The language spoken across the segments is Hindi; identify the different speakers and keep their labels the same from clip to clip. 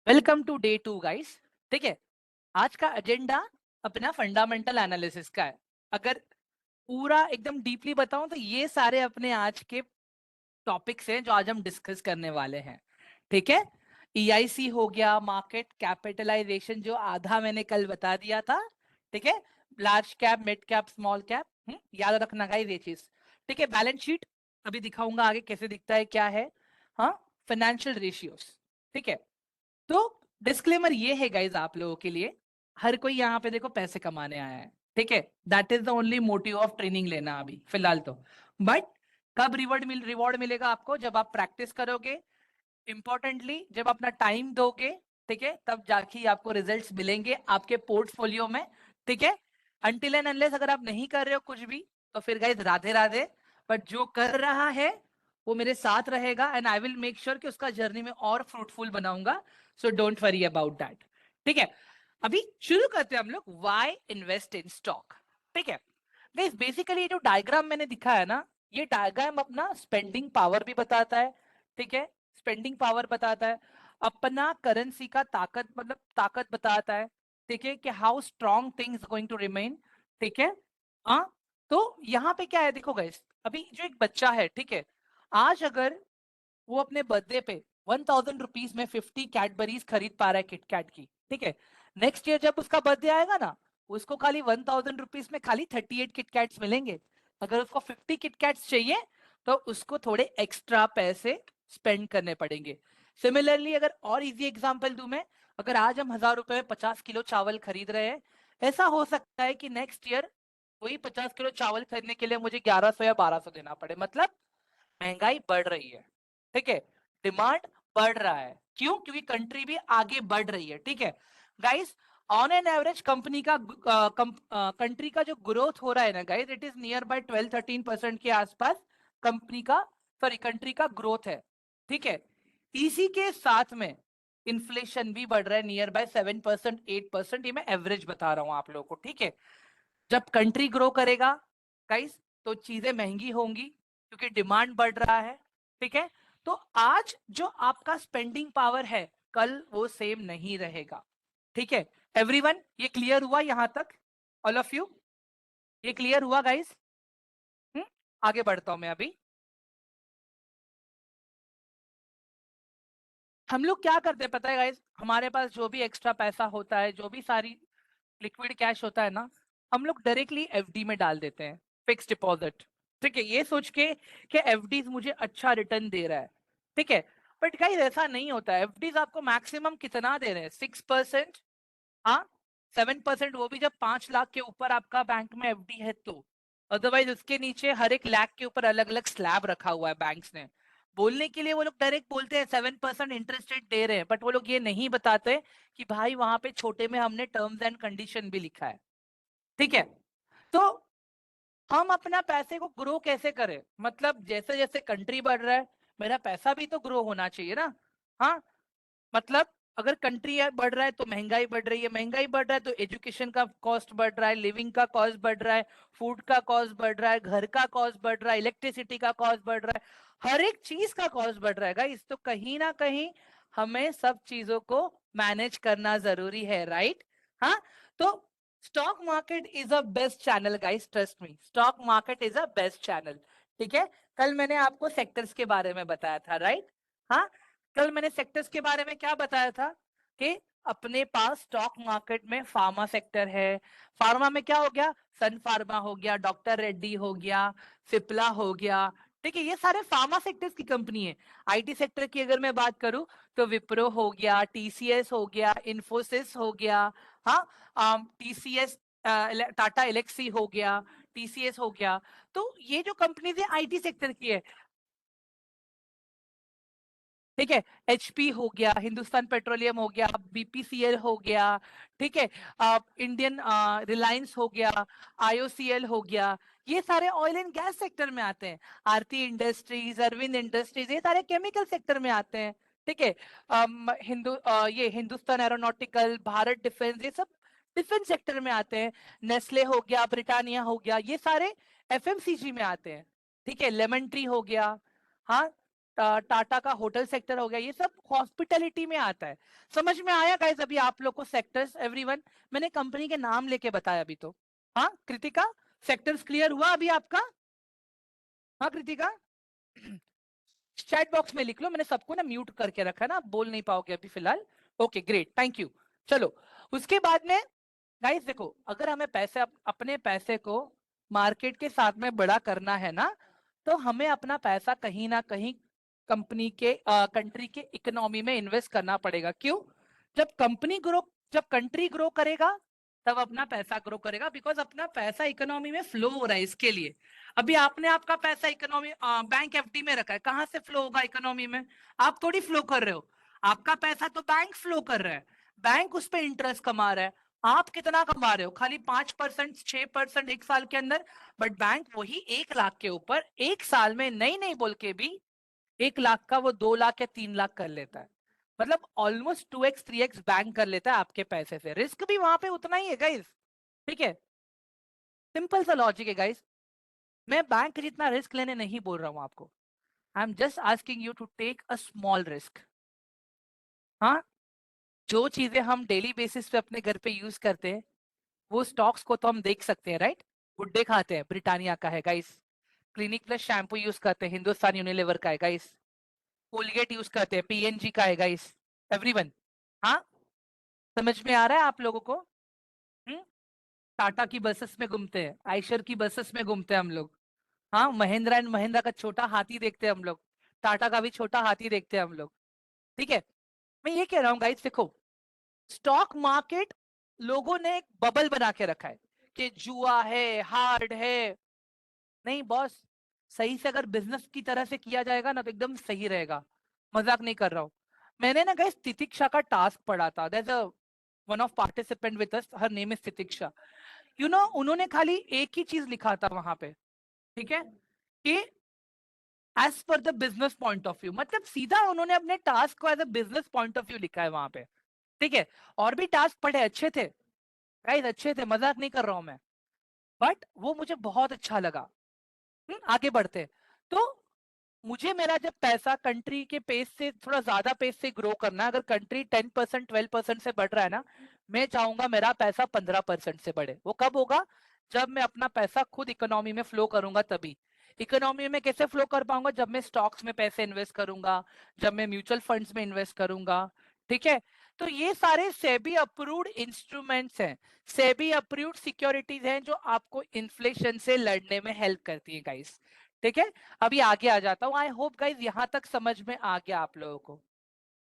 Speaker 1: Welcome to day 2 guys. ठीक है, आज का एजेंडा अपना फंडामेंटल एनालिसिस का है। अगर पूरा एकदम डीपली बताऊं तो ये सारे अपने आज के टॉपिक्स हैं जो आज हम डिस्कस करने वाले हैं। ठीक है, ईआईसी हो गया, मार्केट कैपिटलाइजेशन जो आधा मैंने कल बता दिया था। ठीक है, large cap, mid cap, small cap, याद रखना गाइस ये चीज। ठीक है, बैलेंस शीट अभी दिखाऊंगा आगे कैसे दिखता है, क्या है। हाँ, फाइनेंशियल रेशियोज। ठीक है, तो डिस्क्लेमर ये है गाइज आप लोगों के लिए, हर कोई यहाँ पे देखो पैसे कमाने आया है। ठीक है, that is the only motive of training लेना अभी फिलहाल तो। बट कब रिवॉर्ड मिलेगा आपको? जब आप प्रैक्टिस करोगे, इंपॉर्टेंटली जब अपना टाइम दोगे। ठीक है, तब जाके आपको रिजल्ट्स मिलेंगे आपके पोर्टफोलियो में। ठीक है, अनटिल एंड अनलेस अगर आप नहीं कर रहे हो कुछ भी, तो फिर गाइज राधे राधे। बट जो कर रहा है वो मेरे साथ रहेगा and I will make sure कि उसका जर्नी में और फ्रूटफुल बनाऊंगा। So don't worry about that. ठीक है, अभी शुरू करते हैं हम लोग व्हाई इन्वेस्ट इन स्टॉक। ठीक है गाइस, बेसिकली ये जो डायग्राम मैंने दिखाया ना, ये डायग्राम अपना स्पेंडिंग पावर भी बताता है। ठीक है, स्पेंडिंग पावर बताता है, अपना करेंसी का ताकत मतलब ताकत बताता है। ठीक है, कि how strong things going to remain. ठीक है, हाँ। तो यहाँ पे क्या है देखो गाइस, अभी जो एक बच्चा है, ठीक है, आज अगर वो अपने बर्थडे पे 1000 रुपीज में 50 कैडबरीज खरीद पा रहा है किटकैट की। ठीक है, नेक्स्ट ईयर जब उसका बर्थडे आएगा ना, उसको खाली 1000 रुपीज में खाली 38 किटकैट्स मिलेंगे। अगर उसको 50 किटकैट्स चाहिए तो उसको थोड़े एक्स्ट्रा पैसे स्पेंड करने पड़ेंगे। सिमिलरली अगर और इजी एग्जांपल दूं मैं, अगर आज हम 1000 रुपए में 50 किलो चावल खरीद रहे हैं, ऐसा हो सकता है कि नेक्स्ट ईयर वही 50 किलो चावल खरीदने के लिए मुझे 1100 या 1200 देना पड़े। मतलब महंगाई बढ़ रही है। ठीक है, डिमांड बढ़ रहा है। क्यों? क्योंकि कंट्री भी आगे बढ़ रही है। ठीक है guys, on an average company का कंट्री का जो ग्रोथ हो रहा है ना guys, it is near by 12-13% के आसपास कंपनी का, सॉरी कंट्री का ग्रोथ है। ठीक है, इसी के साथ में इन्फ्लेशन भी बढ़ रहा है नियर बाय 7%, 8%। ये मैं एवरेज बता रहा हूं आप लोगों को। ठीक है, जब कंट्री ग्रो करेगा गाइस, तो चीजें महंगी होंगी क्योंकि डिमांड बढ़ रहा है। ठीक है, तो आज जो आपका स्पेंडिंग पावर है, कल वो सेम नहीं रहेगा। ठीक है एवरीवन, ये क्लियर हुआ यहां तक? ऑल ऑफ यू, ये क्लियर हुआ गाइस? आगे बढ़ता हूं मैं अभी। हम लोग क्या करते हैं पता है गाइस, हमारे पास जो भी एक्स्ट्रा पैसा होता है, जो भी सारी लिक्विड कैश होता है ना, हम लोग डायरेक्टली एफडी में डाल देते हैं, फिक्स डिपॉजिट। ठीक है, ये सोच के कि एफडी मुझे अच्छा रिटर्न दे रहा है। ठीक है, बट गाइस ऐसा नहीं होता है। एफडी आपको मैक्सिमम कितना दे रहे हैं? 6%। हाँ, 7%, वो भी जब 5 लाख के ऊपर आपका बैंक में एफडी है तो। अदरवाइज उसके नीचे हर एक लाख के ऊपर अलग अलग स्लैब रखा हुआ है बैंक्स ने। बोलने के लिए वो लोग डायरेक्ट बोलते हैं 7% इंटरेस्ट रेट दे रहे हैं, बट वो लोग ये नहीं बताते कि भाई वहां पे छोटे में हमने टर्म्स एंड कंडीशन भी लिखा है। ठीक है, तो हम अपना पैसे को ग्रो कैसे करें? मतलब जैसे जैसे कंट्री बढ़ रहा है, मेरा पैसा भी तो ग्रो होना चाहिए ना। हाँ, मतलब अगर कंट्री बढ़ रहा है तो महंगाई बढ़ रही है, महंगाई बढ़ रहा है तो एजुकेशन का कॉस्ट बढ़ रहा है, लिविंग का कॉस्ट बढ़ रहा है, फूड का कॉस्ट बढ़ रहा है, घर का कॉस्ट बढ़ रहा है, इलेक्ट्रिसिटी का कॉस्ट बढ़ रहा है, हर एक चीज का कॉस्ट बढ़ रहा है गाइस। तो कहीं ना कहीं हमें सब चीजों को मैनेज करना जरूरी है, राइट? हाँ, तो stock market is a best channel guys, trust me, stock market is a best channel. ठीक है, कल मैंने आपको सेक्टर्स के बारे में बताया था, राइट? हाँ, कल मैंने सेक्टर्स के बारे में क्या बताया था कि अपने पास स्टॉक मार्केट में फार्मा सेक्टर है। फार्मा में क्या हो गया? सन फार्मा हो गया, डॉक्टर रेड्डी हो गया, सिप्ला हो गया। ठीक है, ये सारे फार्मा सेक्टर्स की कंपनी है। आईटी सेक्टर की अगर मैं बात करूं तो विप्रो हो गया, टीसीएस हो गया, इन्फोसिस हो गया। हाँ, टीसीएस, टाटा एलेक्सी हो गया, टीसीएस हो गया। तो ये जो कंपनीज है आईटी सेक्टर की है। ठीक है, एचपी हो गया, हिंदुस्तान पेट्रोलियम हो गया, बीपीसीएल हो गया। ठीक है, इंडियन रिलायंस हो गया, आईओसीएल हो गया। ये सारे ऑयल एंड गैस सेक्टर में आते हैं। आरती इंडस्ट्रीज, अरविंद इंडस्ट्रीज, ये सारे केमिकल सेक्टर में आते हैं। ठीक है, ये हिंदुस्तान एरोनॉटिकल, भारत डिफेंस, ये सब डिफेंस सेक्टर में आते हैं। नेस्ले हो गया, ब्रिटानिया हो गया, ये सारे एफएमसीजी में आते हैं। ठीक है, लेमन ट्री हो गया। हाँ, टाटा का होटल सेक्टर हो गया, ये सब हॉस्पिटैलिटी में आता है। समझ में आया गाइस अभी आप लोग को सेक्टर्स एवरीवन? मैंने कंपनी के नाम लेके बताया अभी तो। हाँ कृतिका, सेक्टर्स क्लियर हुआ अभी आपका? हाँ कृतिका, चैट बॉक्स में लिख लो, मैंने सबको ना म्यूट करके रखा है ना, आप बोल नहीं पाओगे अभी फिलहाल। Okay great, thank you. चलो उसके बाद में गाइस देखो, अगर हमें पैसे अपने पैसे को मार्केट के साथ में बड़ा करना है ना, तो हमें अपना पैसा कहीं ना कहीं कंपनी के कंट्री के इकोनॉमी में इन्वेस्ट करना पड़ेगा। क्यों? जब कंट्री ग्रो करेगा तब अपना पैसा ग्रो करेगा, बिकॉज अपना पैसा इकोनॉमी में फ्लो हो रहा है इसके लिए। अभी आपने आपका पैसा इकोनॉमी बैंक एफडी में रखा है, कहां से फ्लो होगा इकोनॉमी में? आप थोड़ी फ्लो कर रहे हो, आपका पैसा तो बैंक फ्लो कर रहा है, बैंक उस पर इंटरेस्ट कमा रहा है। आप कितना कमा रहे हो? खाली 5%, 6% एक साल के अंदर। बट बैंक वही 1 लाख के ऊपर एक साल में नहीं नहीं बोल के भी 1 लाख का वो 2 लाख या 3 लाख कर लेता है। मतलब ऑलमोस्ट 2x 3x बैंक कर लेता है आपके पैसे से। रिस्क भी वहां पे उतना ही है गाइस, ठीक है? सिंपल सा लॉजिक है गाइस। मैं बैंक जितना रिस्क लेने नहीं बोल रहा हूं आपको, I am just asking you to take a small risk. हाँ, जो चीजें हम डेली बेसिस पे अपने घर पे यूज करते हैं, वो स्टॉक्स को तो हम देख सकते हैं, राइट? गुड डे खाते हैं, ब्रिटानिया का है guys. Clinic plus shampoo use करते हैं, हिंदुस्तान यूनिलीवर का है गाइस। कोलगेट यूज करते हैं, पीएनजी का है गाइस। एवरीवन, हाँ समझ में आ रहा है आप लोगों को? हम्म? टाटा की बसेस में घूमते हैं, आयशर की बसेस में घूमते हैं हम लोग। हाँ, महिंद्रा एंड महिंद्रा का छोटा हाथी देखते हैं हम लोग, टाटा का भी छोटा हाथी देखते हैं हम लोग, ठीक है? मैं ये कह रहा हूँ गाइस, देखो स्टॉक मार्केट लोगों ने एक बबल बना के रखा है कि जुआ है, हार्ड है। नहीं बॉस, सही से अगर बिजनेस की तरह से किया जाएगा ना तो एकदम सही रहेगा। मजाक नहीं कर रहा हूँ। मैंने ना गाइस तितिक्षा का टास्क पढ़ा था, that's a one of participant with us, her name is Titiksha. You know, उन्होंने खाली एक ही चीज लिखा था वहां पे, ठीक है, कि as per the business point of view, मतलब सीधा उन्होंने अपने टास्क को as a business point of view लिखा है वहां पे, ठीक है? और भी टास्क पढ़े, अच्छे थे गाइस, अच्छे थे, मजाक नहीं कर रहा हूं मैं। बट वो मुझे बहुत अच्छा लगा। आगे बढ़ते हैं। तो मुझे मेरा जब पैसा कंट्री के पेस से थोड़ा ज्यादा पेस से ग्रो करना है, अगर कंट्री 10% 12% से बढ़ रहा है ना, मैं चाहूंगा मेरा पैसा 15% से बढ़े। वो कब होगा? जब मैं अपना पैसा खुद इकोनॉमी में फ्लो करूंगा तभी। इकोनॉमी में कैसे फ्लो कर पाऊंगा? जब मैं स्टॉक्स में पैसे इन्वेस्ट करूंगा, जब मैं म्यूचुअल फंड्स में इन्वेस्ट करूंगा, ठीक है? तो ये सारे सेबी अप्रूव्ड इंस्ट्रूमेंट्स हैं, सेबी अप्रूव्ड सिक्योरिटीज हैं, जो आपको इन्फ्लेशन से लड़ने में हेल्प करती है गाइस, ठीक है? अभी आगे आ जाता हूँ। आई होप गाइज यहां तक समझ में आ गया आप लोगों को।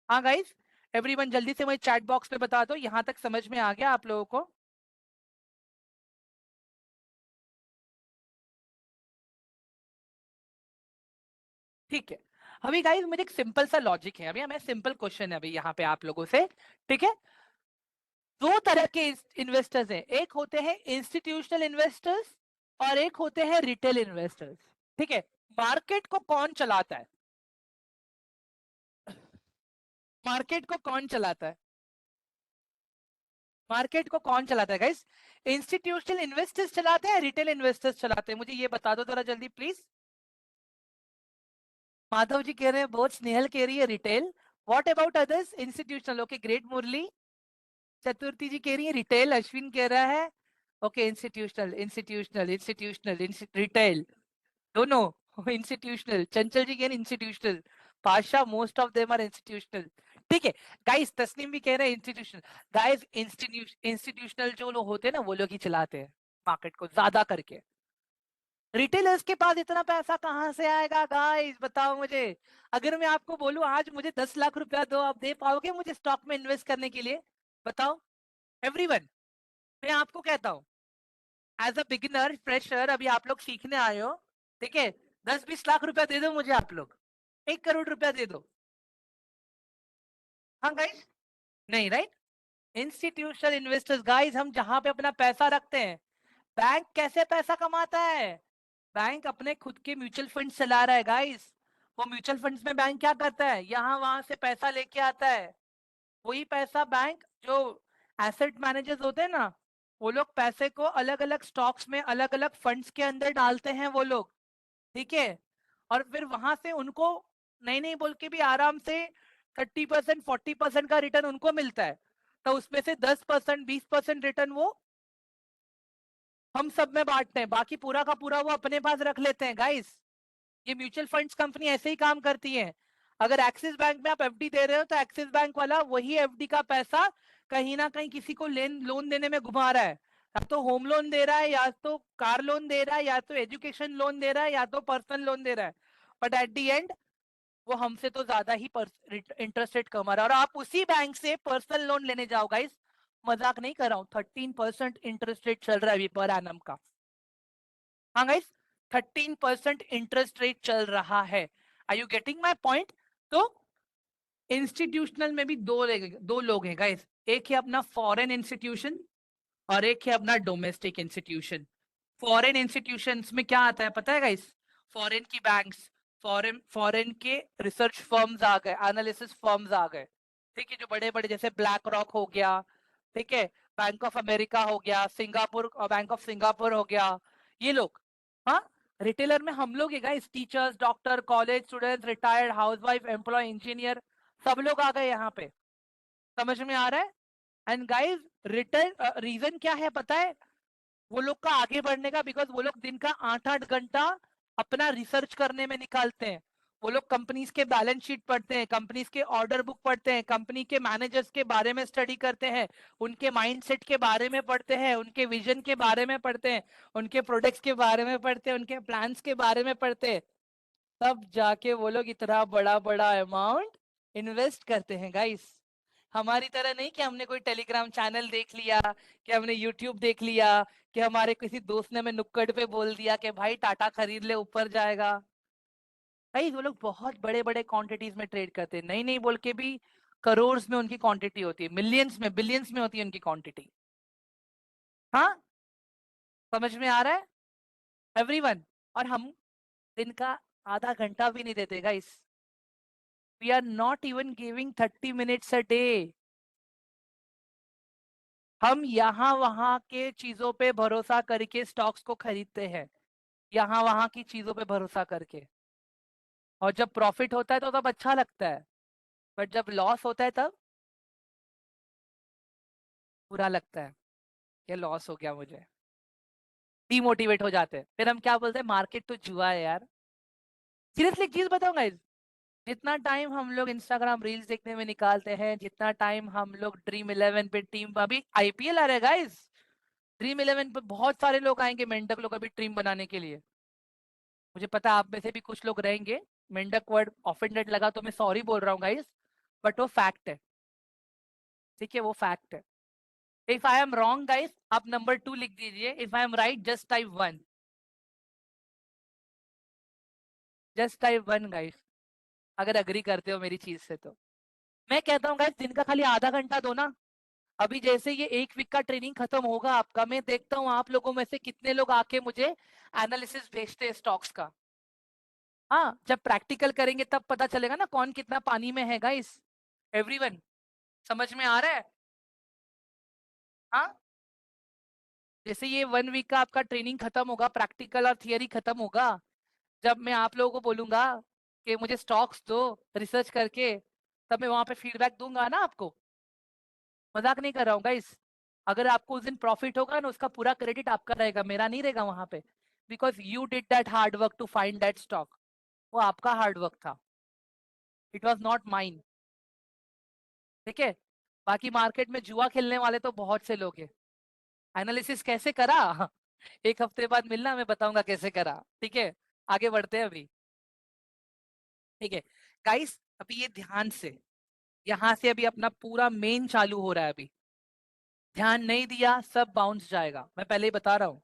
Speaker 1: हाँ गाइज, एवरीवन जल्दी से मुझे चैट बॉक्स में बता दो, यहां तक समझ में आ गया आप लोगों को? ठीक है। अभी गाइज मुझे एक सिंपल सा लॉजिक है, अभी हमें सिंपल क्वेश्चन है अभी यहाँ पे आप लोगों से, ठीक है? दो तरह के इन्वेस्टर्स हैं, एक होते हैं इंस्टीट्यूशनल इन्वेस्टर्स और एक होते हैं रिटेल इन्वेस्टर्स, ठीक है? मार्केट को कौन चलाता है? मार्केट को कौन चलाता है? मार्केट को कौन चलाता है गाइस? इंस्टीट्यूशनल इन्वेस्टर्स चलाते हैं, रिटेल इन्वेस्टर्स चलाते हैं? मुझे ये बता दो जरा जल्दी प्लीज। माधव जी कह रहे हैं, बहुत स्नेहल कह रही है retail. What about others? Institutional, okay great Murali. Chaturthi ji कह रही है रिटेल, अश्विन कह रहा है okay institutional institutional institutional retail, दोनों इंस्टीट्यूशनल। चंचल जी कह रहे institutional, Pasha most of them are institutional, ठीक है? गाइस तस्नीम भी कह रहे हैं इंस्टीट्यूशनल। गाइस इंस्टीट्यूशनल जो लोग होते हैं ना, वो लोग ही चलाते हैं मार्केट को ज्यादा करके। रिटेलर्स के पास इतना पैसा कहां से आएगा गाइस, बताओ मुझे। अगर मैं आपको बोलूं आज मुझे 10 लाख रुपया दो, आप दे पाओगे मुझे स्टॉक में इन्वेस्ट करने के लिए? बताओ एवरीवन। मैं आपको कहता हूँ, एज अ बिगिनर फ्रेशर, अभी आप लोग सीखने आए हो, ठीक है? 10-20 लाख रुपया दे दो मुझे आप लोग, 1 करोड़ रुपया दे दो। हाँ गाइस, नहीं राइट? इंस्टीट्यूशनल इन्वेस्टर्स गाइस, हम जहां पे अपना पैसा रखते हैं। बैंक कैसे पैसा कमाता है? बैंक अपने खुद के म्यूचुअल फंड चला रहा है गाइस। वो म्यूचुअल फंड्स में बैंक क्या करता है? यहाँ वहां से पैसा लेके आता है। वही पैसा बैंक जो एसेट मैनेजर्स होते हैं ना, वो लोग पैसे को अलग अलग स्टॉक्स में, अलग अलग फंड्स के अंदर डालते हैं वो लोग, ठीक है? और फिर वहां से उनको नहीं नहीं बोल के भी आराम से 30% 40% का रिटर्न उनको मिलता है, तो उसमें से 10% 20% रिटर्न वो हम सब में बांटते हैं, बाकी पूरा का पूरा वो अपने पास रख लेते हैं गाइस। ये म्यूचुअल फंड्स कंपनी ऐसे ही काम करती है। अगर एक्सिस बैंक में आप एफडी दे रहे हो तो एक्सिस बैंक वाला वही एफडी का पैसा कहीं ना कहीं किसी को लोन देने में घुमा रहा है, या तो होम लोन दे रहा है, या तो कार लोन दे रहा है, या तो एजुकेशन लोन दे रहा है, या तो पर्सनल लोन दे रहा है। बट एट द एंड वो हमसे तो ज्यादा ही इंटरेस्ट रेट कमा रहा है, और आप उसी बैंक से पर्सनल लोन लेने जाओ गाइस, मजाक नहीं कर रहा हूँ, 13% इंटरेस्ट रेट चल रहा है अभी पर एनम का। हाँ गाइस, 13% इंटरेस्ट रेट चल रहा है। Are you getting my point? तो इंस्टीट्यूशनल में भी दो लोग हैं गाइस, एक है अपना फॉरेन इंस्टीट्यूशन और एक है अपना डोमेस्टिक इंस्टीट्यूशन। फॉरेन इंस्टीट्यूशंस में क्या आता है पता है गाइस? फॉरेन की बैंक्स, फॉरेन फॉरेन के रिसर्च फर्म्स आ गए, एनालिसिस फर्म्स आ गए, ठीक है, जो बड़े बड़े जैसे ब्लैक रॉक हो गया, ठीक है, बैंक ऑफ अमेरिका हो गया, सिंगापुर बैंक ऑफ सिंगापुर हो गया, ये लोग। हाँ, रिटेलर में हम लोग है guys, teachers, doctor, college students, retired, housewife, employee, engineer, सब लोग आ गए यहाँ पे। समझ में आ रहा है? एंड गाइस, रिटर्न रीजन क्या है पता है वो लोग का आगे बढ़ने का? बिकॉज वो लोग दिन का 8-8 घंटा अपना रिसर्च करने में निकालते हैं। वो लोग कंपनीज के बैलेंस शीट पढ़ते हैं, कंपनीज के ऑर्डर बुक पढ़ते हैं, कंपनी के मैनेजर्स के बारे में स्टडी करते हैं, उनके माइंडसेट के बारे में पढ़ते हैं, उनके विजन के बारे में पढ़ते हैं, उनके प्रोडक्ट्स के बारे में पढ़ते हैं, उनके प्लान्स के बारे में पढ़ते हैं। तब जाके वो लोग इतना बड़ा बड़ा अमाउंट इन्वेस्ट करते हैं गाइस। हमारी तरह नहीं कि हमने कोई टेलीग्राम चैनल देख लिया, कि हमने यूट्यूब देख लिया, कि हमारे किसी दोस्त ने हमें नुक्कड़ पे बोल दिया कि भाई टाटा खरीद ले ऊपर जाएगा। भाई वो लोग बहुत बड़े बड़े क्वांटिटीज में ट्रेड करते हैं, नहीं नहीं बोल के भी करोड़ में उनकी क्वांटिटी होती है, मिलियंस में बिलियंस में होती है उनकी क्वांटिटी। हाँ, समझ में आ रहा है एवरीवन? और हम दिन का आधा घंटा भी नहीं देते guys, we are not even giving 30 minutes a day. हम यहाँ वहां के चीजों पे भरोसा करके स्टॉक्स को खरीदते हैं, यहाँ वहां की चीजों पे भरोसा करके, और जब प्रॉफिट होता है तो तब अच्छा लगता है, बट जब लॉस होता है तब बुरा लगता है, ये लॉस हो गया मुझे, डिमोटिवेट हो जाते हैं, फिर हम क्या बोलते हैं, मार्केट तो जुआ है यार। सीरियसली एक चीज बताऊंगा, जितना टाइम हम लोग इंस्टाग्राम रील्स देखने में निकालते हैं, जितना टाइम हम लोग ड्रीम इलेवन पे, टीम अभी आईपीएल आ रहा है गाइस, ड्रीम इलेवन पे बहुत सारे लोग आएंगे, मेंढक लोग अभी टीम बनाने के लिए। मुझे पता है आप में से भी कुछ लोग रहेंगे, मेंढक वर्ड ऑफेंडेड लगा तो मैं सॉरी बोल रहा हूँ गाइस, बट वो फैक्ट है, ठीक है, वो फैक्ट है। If I am wrong guys, आप नंबर 2 लिख दीजिए, if I am right just type 1, just type 1 guys, अगर अग्री करते हो मेरी चीज से तो। मैं कहता हूँ गाइस, दिन का खाली आधा घंटा दो ना। अभी जैसे ये 1 वीक का ट्रेनिंग खत्म होगा आपका, मैं देखता हूँ आप लोगों में से कितने लोग आके मुझे एनालिसिस भेजते हैं स्टॉक्स का। हाँ, जब प्रैक्टिकल करेंगे तब पता चलेगा ना कौन कितना पानी में है गाइस। एवरीवन, समझ में आ रहा है? हाँ, जैसे ये 1 वीक का आपका ट्रेनिंग खत्म होगा, प्रैक्टिकल और थियरी खत्म होगा, जब मैं आप लोगों को बोलूंगा कि मुझे स्टॉक्स दो रिसर्च करके, तब मैं वहां पे फीडबैक दूंगा ना आपको, मजाक नहीं कर रहा हूँ गाइस। अगर आपको उस दिन प्रॉफिट होगा ना, उसका पूरा क्रेडिट आपका रहेगा, मेरा नहीं रहेगा वहां पे, because you did that hard work to find that stock, वो आपका हार्ड वर्क था, इट वॉज नॉट माइन, ठीक है। बाकी मार्केट में जुआ खेलने वाले तो बहुत से लोग हैं। एनालिसिस कैसे करा एक हफ्ते बाद मिलना, मैं बताऊंगा कैसे करा, ठीक है। आगे बढ़ते हैं अभी, ठीक है गाइस, अभी ये ध्यान से, यहाँ से अभी अपना पूरा मेन चालू हो रहा है अभी, ध्यान नहीं दिया सब बाउंस जाएगा, मैं पहले ही बता रहा हूँ,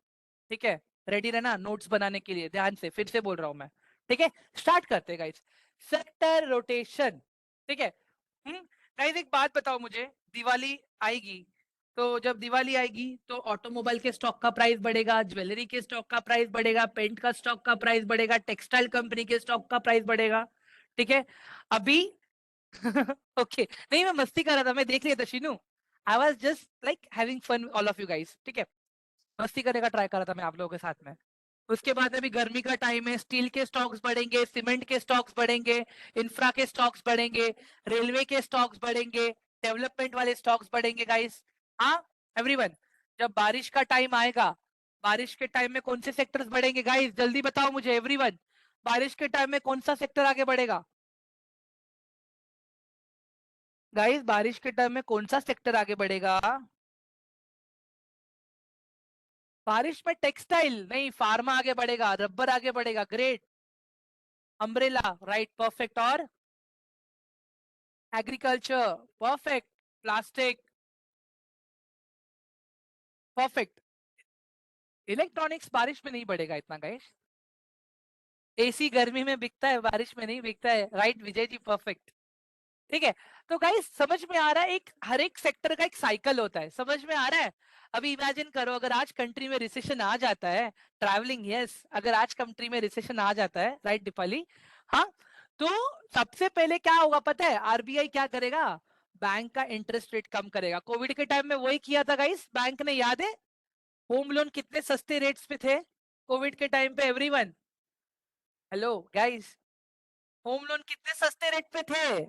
Speaker 1: ठीक है। रेडी रहना नोट्स बनाने के लिए, ध्यान से फिर से बोल रहा हूँ मैं, ठीक है। स्टार्ट करते हैं गाइस, सेक्टर रोटेशन, ठीक है। गाइस एक बात बताओ मुझे, दिवाली आएगी, तो जब दिवाली आएगी तो ऑटोमोबाइल के स्टॉक का प्राइस बढ़ेगा, ज्वेलरी के स्टॉक का प्राइस बढ़ेगा, पेंट का स्टॉक का प्राइस बढ़ेगा, टेक्सटाइल कंपनी के स्टॉक का प्राइस बढ़ेगा, ठीक है। अभी ओके, नहीं मैं मस्ती कर रहा था, मैं देख लिया था Sheenu, I was just like having fun all of you guys, ठीक है, मस्ती करने का ट्राई कर रहा था मैं आप लोगों के साथ में। उसके बाद अभी गर्मी का टाइम है, स्टील के स्टॉक्स बढ़ेंगे, सीमेंट के स्टॉक्स बढ़ेंगे, इंफ्रा के स्टॉक्स बढ़ेंगे, रेलवे के स्टॉक्स बढ़ेंगे, डेवलपमेंट वाले स्टॉक्स बढ़ेंगे गाइस। हाँ एवरीवन, जब बारिश का टाइम आएगा, बारिश के टाइम में कौन से सेक्टर्स बढ़ेंगे गाइस, जल्दी बताओ मुझे एवरीवन, बारिश के टाइम में कौन सा सेक्टर आगे बढ़ेगा गाइस, बारिश के टाइम में कौन सा सेक्टर आगे बढ़ेगा? बारिश में टेक्सटाइल नहीं, फार्मा आगे बढ़ेगा, रबर आगे बढ़ेगा, ग्रेट, अम्ब्रेला राइट परफेक्ट, और agriculture perfect, plastic perfect, electronics बारिश में नहीं बढ़ेगा इतना गाइस, एसी गर्मी में बिकता है, बारिश में नहीं बिकता है, राइट विजय जी परफेक्ट। ठीक है, तो गाइस समझ में आ रहा है, एक हर एक सेक्टर का एक साइकिल होता है, समझ में आ रहा है? अभी इमेजिन करो अगर आज कंट्री में रिसेशन आ जाता है, ट्रैवलिंग यस, अगर आज कंट्री में रिसेशन आ जाता है, राइट दीपाली, हाँ, तो सबसे पहले क्या होगा पता है, आरबीआई क्या करेगा, बैंक का इंटरेस्ट रेट कम करेगा। कोविड के टाइम में वही किया था गाइस, बैंक ने, याद है? होम लोन कितने सस्ते रेट्स पे थे कोविड के टाइम पे everyone, hello guys, home loan कितने सस्ते रेट पे थे,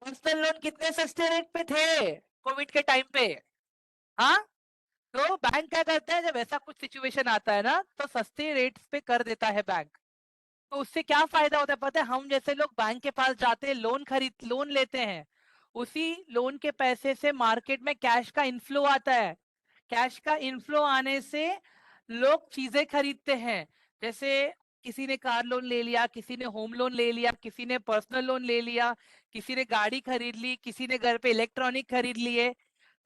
Speaker 1: पर्सनल लोन कितने सस्ते रेट पे थे कोविड के टाइम पे? हाँ, तो बैंक क्या करता है, जब ऐसा कुछ सिचुएशन आता है ना, तो सस्ते रेट्स पे कर देता है बैंक। तो उससे क्या फायदा होता है पता है, हम जैसे लोग बैंक के पास जाते हैं, लोन लेते हैं, उसी लोन के पैसे से मार्केट में कैश का इनफ्लो आता है, कैश का इनफ्लो आने से लोग चीजें खरीदते हैं, जैसे किसी ने कार लोन ले लिया, किसी ने होम लोन ले लिया, किसी ने पर्सनल लोन ले लिया, किसी ने गाड़ी खरीद ली, किसी ने घर पे इलेक्ट्रॉनिक खरीद लिए।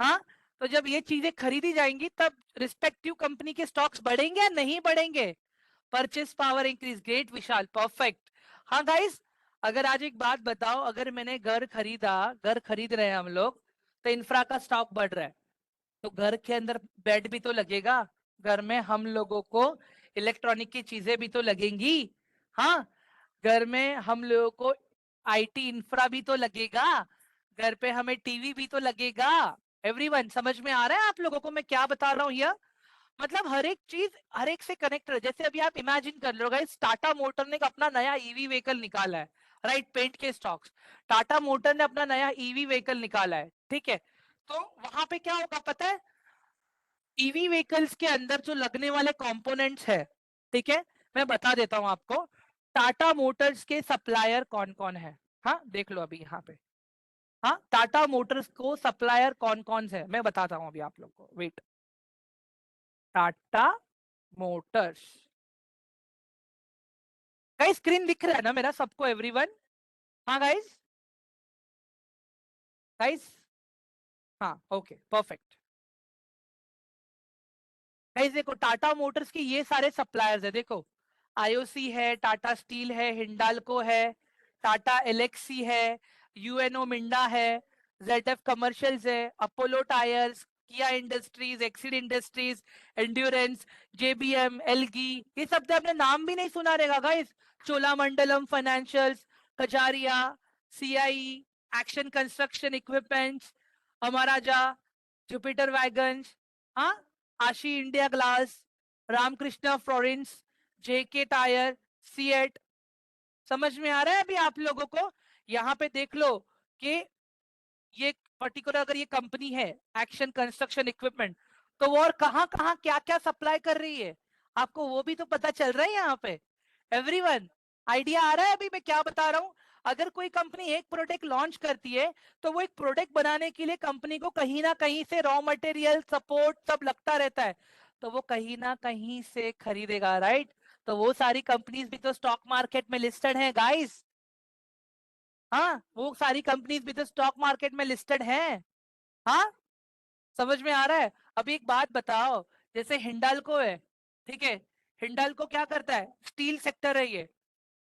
Speaker 1: हाँ, तो जब ये चीजें खरीदी जाएंगी तब रिस्पेक्टिव कंपनी के स्टॉक्स बढ़ेंगे या नहीं बढ़ेंगे? परचेस पावर इंक्रीज, ग्रेट विशाल परफेक्ट। हाँ गाइस, अगर आज एक बात बताओ, अगर मैंने घर खरीदा, घर खरीद रहे हैं हम लोग, तो इंफ्रा का स्टॉक बढ़ रहा है, तो घर के अंदर बेड भी तो लगेगा, घर में हम लोगों को इलेक्ट्रॉनिक की चीजें भी तो लगेंगी। हाँ, घर में हम लोगों को आईटी इंफ्रा भी तो लगेगा, घर पे हमें टीवी भी तो लगेगा। एवरीवन समझ में आ रहा है आप लोगों को मैं क्या बता रहा हूँ ये? मतलब हर एक चीज हर एक से कनेक्ट है। जैसे अभी आप इमेजिन कर लो गाइस, टाटा मोटर ने अपना नया ईवी व्हीकल निकाला है, राइट, पेंट के स्टॉक्स, टाटा मोटर ने अपना नया ईवी व्हीकल निकाला है, ठीक है, तो वहां पे क्या होगा पता है, ईवी व्हीकल्स के अंदर जो लगने वाले कंपोनेंट्स है, ठीक है, मैं बता देता हूं आपको, टाटा मोटर्स के सप्लायर कौन कौन है। हाँ देख लो अभी यहाँ पे, हाँ टाटा मोटर्स को सप्लायर कौन कौन से है मैं बताता हूँ अभी आप लोग को, wait, Tata Motors, guys screen दिख रहा है ना मेरा सबको एवरीवन? हाँ गाइस, गाइस, हाँ ओके परफेक्ट। गाइस देखो, टाटा मोटर्स के ये सारे सप्लायर्स है, देखो आईओसी है, टाटा स्टील है, हिंडाल्को है, टाटा एलेक्सी है, यूएनओ मिंडा है, जेडएफ कमर्शियल्स है, अपोलो टायर्स, किया industries, Exide industries, Endurance, JBM, Elgi, ये सब तो आपने नाम भी नहीं सुना रहेगा guys, Cholamandalam financials, Kajaria, CI, action construction equipments, Amara Raja, Jupiter wagons, हाँ, Asahi India glass, Ramkrishna forgings, JK tyre, Ceat, समझ में आ रहा है अभी आप लोगों को? यहाँ पे देख लो कि ये पर्टिकुलर अगर ये कंपनी है एक्शन कंस्ट्रक्शन इक्विपमेंट, तो वो और कहाँ कहाँ क्या क्या सप्लाई कर रही है, आपको वो भी तो पता चल रहा है यहाँ पे एवरीवन? आइडिया आ रहा है अभी मैं क्या बता रहा हूँ? अगर कोई कंपनी एक प्रोडक्ट लॉन्च करती है, तो वो एक प्रोडक्ट बनाने के लिए कंपनी को कहीं ना कहीं से रॉ मटेरियल सपोर्ट सब लगता रहता है, तो वो कहीं ना कहीं से खरीदेगा, राइट? तो वो सारी कंपनीज भी तो स्टॉक मार्केट में लिस्टेड है गाइस। हाँ, वो सारी कंपनीज भी तो स्टॉक मार्केट में लिस्टेड हैं। हाँ, समझ में आ रहा है? अभी एक बात बताओ, जैसे हिंडाल्को है, ठीक है, हिंडाल्को क्या करता है, स्टील सेक्टर है ये,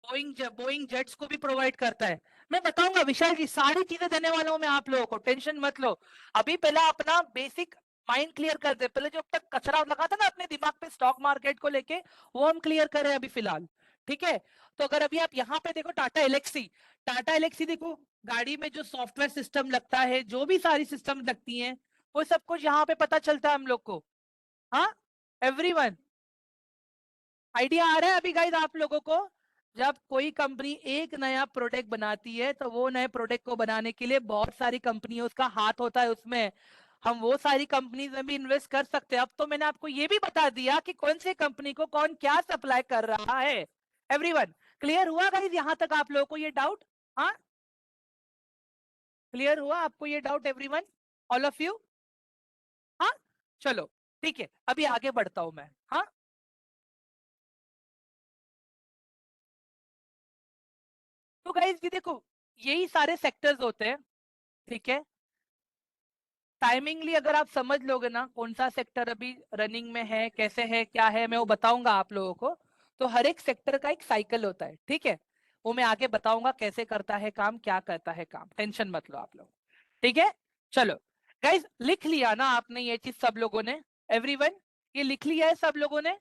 Speaker 1: बोइंग जेट्स को भी प्रोवाइड करता है। मैं बताऊंगा विशाल जी, सारी चीजें देने वाला हूं मैं आप लोगों को, टेंशन मत लो। अभी पहला अपना बेसिक माइंड क्लियर कर दे, पहले जो अब तक कचरा लगा था ना अपने दिमाग पे स्टॉक मार्केट को लेके, वो हम क्लियर करें अभी फिलहाल, ठीक है? तो अगर अभी आप यहाँ पे देखो टाटा एलेक्सी, टाटा एलेक्सी देखो, गाड़ी में जो सॉफ्टवेयर सिस्टम लगता है, जो भी सारी सिस्टम लगती हैं, वो सब कुछ यहाँ पे पता चलता है हम लोग को। हाँ एवरीवन, आइडिया आ रहा है अभी गाइस आप लोगों को? जब कोई कंपनी एक नया प्रोडक्ट बनाती है तो वो नए प्रोडक्ट को बनाने के लिए बहुत सारी कंपनियों उसका हाथ होता है उसमें। हम वो सारी कंपनीज में भी इन्वेस्ट कर सकते हैं। अब तो मैंने आपको ये भी बता दिया कि कौन सी कंपनी को कौन क्या सप्लाई कर रहा है। एवरीवन क्लियर हुआ गाइस यहाँ तक आप लोगों को ये डाउट? हाँ, क्लियर हुआ आपको ये doubt everyone, all of you? हाँ, चलो ठीक है, अभी आगे बढ़ता हूं मैं। हाँ, तो गाइस ये देखो, यही सारे सेक्टर्स होते हैं, ठीक है। टाइमिंगली अगर आप समझ लोगे ना कौन सा सेक्टर अभी रनिंग में है, कैसे है, क्या है, मैं वो बताऊंगा आप लोगों को। तो हर एक सेक्टर का एक साइकिल होता है, ठीक है। वो मैं आगे बताऊंगा कैसे करता है काम, क्या करता है काम, टेंशन मत लो आप लोग, ठीक है। चलो गाइस, लिख लिया ना आपने ये चीज सब लोगों ने? एवरीवन ये लिख लिया है सब लोगों ने?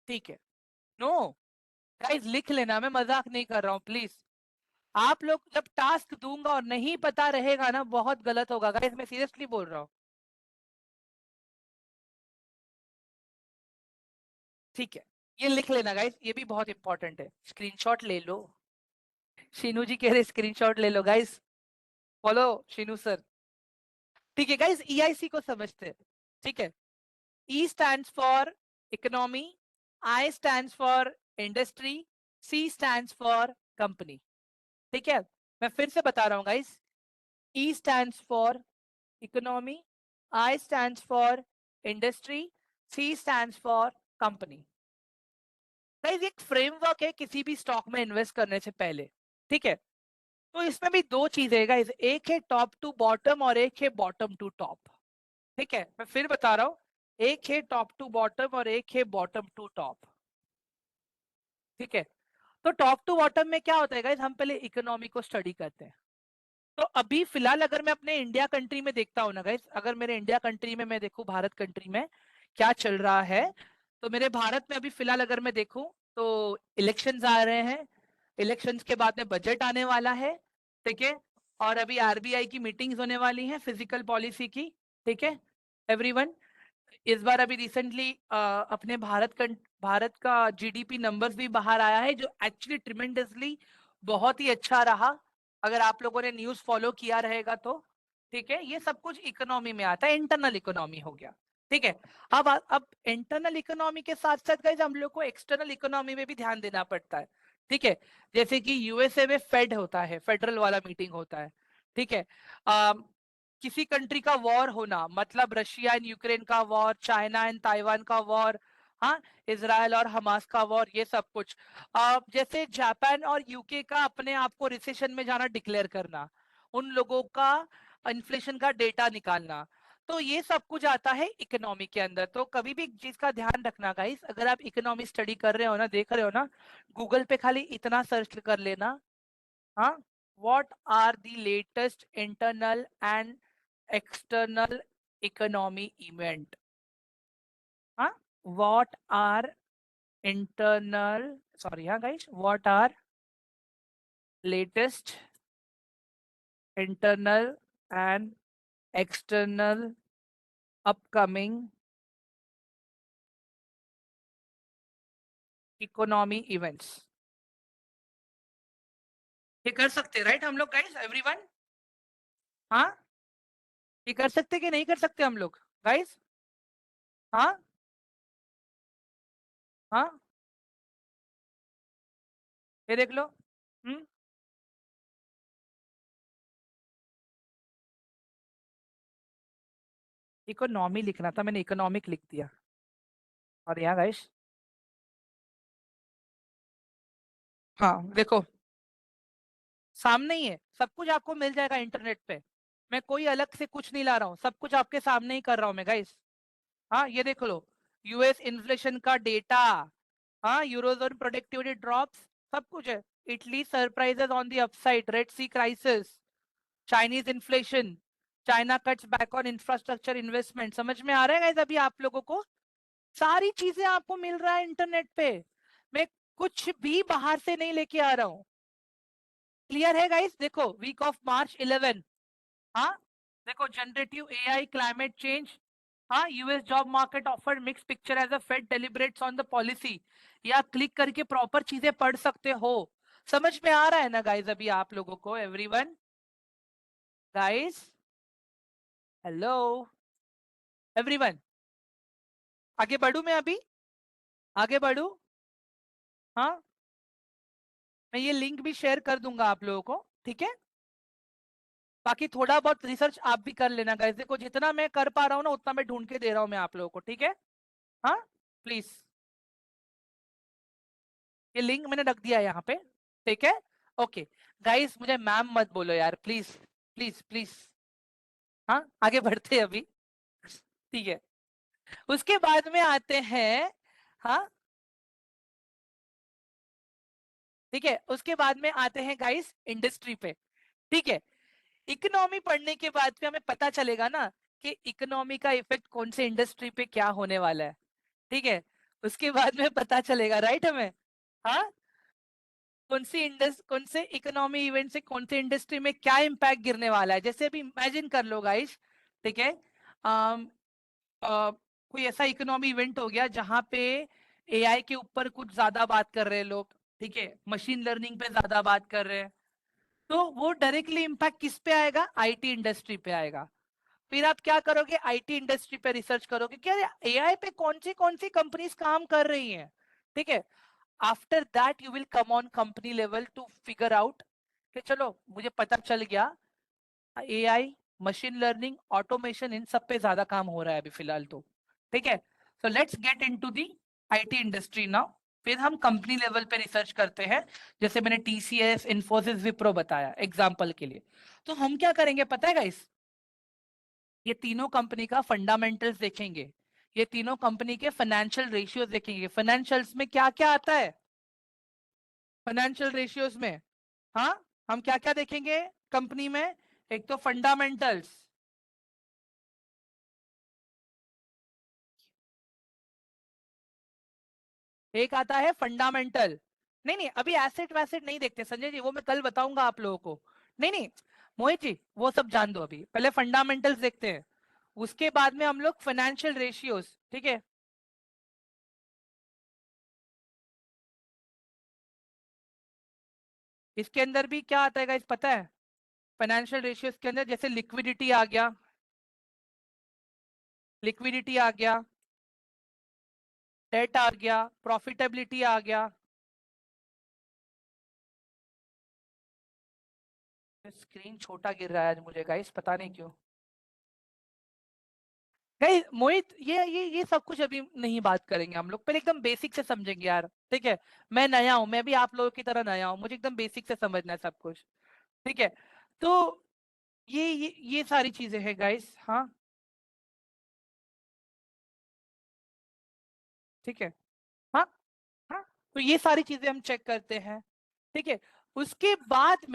Speaker 1: ठीक है। नो गाइस, लिख लेना, मैं मजाक नहीं कर रहा हूँ प्लीज। आप लोग जब टास्क दूंगा और नहीं पता रहेगा ना, बहुत गलत होगा गाइस, मैं सीरियसली बोल रहा हूँ। ठीक है, ये लिख लेना गाइस, ये भी बहुत इंपॉर्टेंट है, स्क्रीनशॉट ले लो। शीनू जी कह रहे स्क्रीनशॉट ले लो गाइस, फॉलो शीनू सर। ठीक है गाइस, ईआईसी को समझते हैं, ठीक है। E stands for economy, I stands for industry, C stands for company, ठीक है। मैं फिर से बता रहा हूँ guys, E stands for economy, I stands for industry, C stands for company. Guys एक फ्रेमवर्क है किसी भी स्टॉक में इन्वेस्ट करने से पहले, ठीक है। तो इसमें भी दो चीजें है गाइस, एक है टॉप टू बॉटम और एक है बॉटम टू टॉप, ठीक है। मैं फिर बता रहा हूँ, एक है टॉप टू बॉटम और एक है बॉटम टू टॉप, ठीक है। तो टॉप टू बॉटम में क्या होता है गाइस, हम पहले इकोनॉमी को स्टडी करते हैं। तो अभी फिलहाल अगर मैं अपने इंडिया कंट्री में देखता हूँ ना गाइस, अगर मेरे इंडिया कंट्री में मैं देखूं, भारत कंट्री में क्या चल रहा है, तो मेरे भारत में अभी फिलहाल अगर मैं देखूं तो इलेक्शंस आ रहे हैं, इलेक्शंस के बाद में बजट आने वाला है, ठीक है। और अभी आरबीआई की मीटिंग्स होने वाली हैं फिजिकल पॉलिसी की, ठीक है एवरीवन। इस बार अभी रिसेंटली अपने भारत का जीडीपी नंबर्स भी बाहर आया है, जो एक्चुअली ट्रिमेंडसली बहुत ही अच्छा रहा, अगर आप लोगों ने न्यूज़ फॉलो किया रहेगा तो, ठीक है। ये सब कुछ इकोनॉमी में आता है, इंटरनल इकोनॉमी हो गया, ठीक है। अब इंटरनल इकोनॉमी के साथ साथ गाइस हम लोग को एक्सटर्नल इकोनॉमी में भी ध्यान देना पड़ता है, ठीक है। जैसे कि यूएसए में फेड होता है, फेडरल वाला मीटिंग होता है, ठीक है। किसी कंट्री का वॉर होना, मतलब रशिया एंड यूक्रेन का वॉर, चाइना एंड ताइवान का वॉर, हाँ, इसराइल और हमास का वॉर, ये सब कुछ। जैसे जापान और यूके का अपने आप को रिसेशन में जाना डिक्लेयर करना, उन लोगों का इन्फ्लेशन का डेटा निकालना, तो ये सब कुछ आता है इकोनॉमी के अंदर। तो कभी भी एक चीज का ध्यान रखना गाइस, अगर आप इकोनॉमी स्टडी कर रहे हो ना, देख रहे हो ना, गूगल पे खाली इतना सर्च कर लेना, हाँ, what are the latest internal and external economy event? हाँ, what are internal, sorry हाँ guys, what are latest internal and external upcoming economy events? ये कर सकते हैं राइट हम लोग गाइस, एवरीवन? हाँ, ये कर सकते कि नहीं कर सकते हम लोग गाइस? हाँ, हाँ, ये देख लो। हम्म, इकोनॉमी लिखना था, मैंने इकोनॉमिक लिख दिया। और यहाँ गाइस, हाँ देखो, सामने ही है सब कुछ, आपको मिल जाएगा इंटरनेट पे। मैं कोई अलग से कुछ नहीं ला रहा हूँ, सब कुछ आपके सामने ही कर रहा हूँ मैं गाइस। हाँ, ये देख लो, यूएस इन्फ्लेशन का डेटा, हाँ, यूरोजोन प्रोडक्टिविटी ड्रॉप्स, सब कुछ है। Italy surprises on the upside, Red Sea crisis, Chinese inflation, China cuts back on infrastructure investment. समझ में आ रहा है गाइस अभी आप लोगों को? सारी चीजें आपको मिल रहा है इंटरनेट पे, मैं कुछ भी बाहर से नहीं लेके आ रहा हूँ। क्लियर है गाइस? देखो वीक ऑफ मार्च 11, हाँ, देखो जनरेटिव एआई, क्लाइमेट चेंज, हाँ, US job market offer mix picture as a Fed deliberates on the policy, या क्लिक करके प्रॉपर चीजें पढ़ सकते हो। समझ में आ रहा है ना गाइस अभी आप लोगों को? एवरीवन, गाइस, हेलो एवरीवन, आगे बढ़ू मैं अभी? आगे बढ़ू? हाँ, मैं ये लिंक भी शेयर कर दूंगा आप लोगों को, ठीक है? बाकी थोड़ा बहुत रिसर्च आप भी कर लेना गाइस, देखो जितना मैं कर पा रहा हूँ ना उतना मैं ढूंढ के दे रहा हूँ मैं आप लोगों को, ठीक है? हाँ, प्लीज, ये लिंक मैंने रख दिया है यहाँ पे, ठीक है? ओके गाइस, मुझे मैम मत बोलो यार, प्लीज प्लीज प्लीज। हाँ, आगे बढ़ते हैं अभी, ठीक है? उसके बाद में आते हैं, हाँ, ठीक है, उसके बाद में आते हैं गाइस इंडस्ट्री पे, ठीक है? इकोनॉमी पढ़ने के बाद में हमें पता चलेगा ना कि इकोनॉमी का इफेक्ट कौन से इंडस्ट्री पे क्या होने वाला है, ठीक है? उसके बाद में पता चलेगा, राइट, हमें, हाँ, कौन से इकोनॉमी इवेंट से कौन से इंडस्ट्री में क्या इम्पैक्ट गिरने वाला है। जैसे अभी इमेजिन कर लो गाइस, ठीक है, कोई ऐसा इकोनॉमी इवेंट हो गया जहां पे एआई के ऊपर कुछ ज्यादा बात कर रहे हैं लोग, ठीक है, मशीन लर्निंग पे ज्यादा बात कर रहे हैं, तो वो डायरेक्टली इम्पैक्ट किस पे आएगा? आईटी इंडस्ट्री पे आएगा। फिर आप क्या करोगे? आईटी इंडस्ट्री पे रिसर्च करोगे क्या एआई पे कौन सी कंपनीज काम कर रही हैं, ठीक है? After that you will come on company level to figure out कि चलो मुझे पता चल गया एआई, मशीन लर्निंग, ऑटोमेशन, इन सब पे ज्यादा काम हो रहा है अभी फिलहाल तो, ठीक है? So let's get into the IT industry now. फिर हम कंपनी लेवल पे रिसर्च करते हैं, जैसे मैंने टीसीएस, इन्फोसिस, विप्रो बताया एग्जांपल के लिए। तो हम क्या करेंगे पता है गाइस? ये तीनों कंपनी का फंडामेंटल्स देखेंगे, ये तीनों कंपनी के फाइनेंशियल रेशियोज देखेंगे। फाइनेंशियल्स में क्या क्या आता है? फाइनेंशियल रेशियोज में, हाँ, हम क्या क्या देखेंगे कंपनी में? एक तो फंडामेंटल्स, एक आता है फंडामेंटल। नहीं नहीं, अभी एसेट वैसेट नहीं देखते संजय जी, वो मैं कल बताऊंगा आप लोगों को। नहीं नहीं मोहित जी, वो सब जान दो, अभी पहले फंडामेंटल्स देखते हैं, उसके बाद में हम लोग फाइनेंशियल रेशियोज, ठीक है? इसके अंदर भी क्या आता है गाइस पता है? फाइनेंशियल रेशियोज के अंदर जैसे लिक्विडिटी आ गया, लिक्विडिटी आ गया, डेट आ गया, प्रॉफिटेबिलिटी आ गया। स्क्रीन छोटा गिर रहा है आज मुझे गाइस, पता नहीं क्यों। गाइस मोहित, ये सब कुछ अभी नहीं बात करेंगे हम लोग, पहले एकदम बेसिक से समझेंगे यार, ठीक है? मैं नया हूं, मैं भी आप लोगों की तरह नया हूं, मुझे एकदम बेसिक से समझना है सब कुछ, ठीक है? तो ये सारी चीजें हैं गाइस, हाँ, ठीक है, हाँ, हाँ, तो ये सारी चीजें हम चेक करते हैं, ठीक है? उसके बाद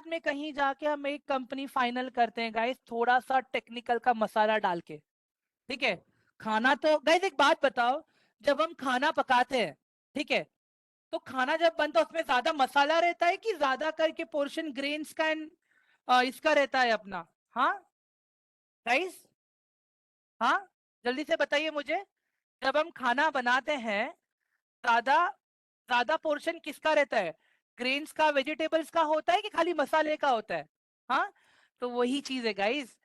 Speaker 1: में कहीं जाके हम एक कंपनी फाइनल करते हैं गाइस, थोड़ा सा टेक्निकल का मसाला डाल के, ठीक है? खाना तो गाइस, एक बात बताओ, जब हम खाना पकाते हैं, ठीक है, तो खाना जब बनता है उसमें ज्यादा मसाला रहता है कि ज्यादा करके पोर्शन ग्रेन्स का एंड इसका रहता है अपना? हाँ गाइस, हाँ, जल्दी से बताइए मुझे, जब हम खाना बनाते हैं, ज्यादा ज्यादा पोर्शन किसका रहता है? ग्रेन्स का, वेजिटेबल्स का होता है कि खाली मसाले का होता है? हाँ, तो वही चीज है गाइस,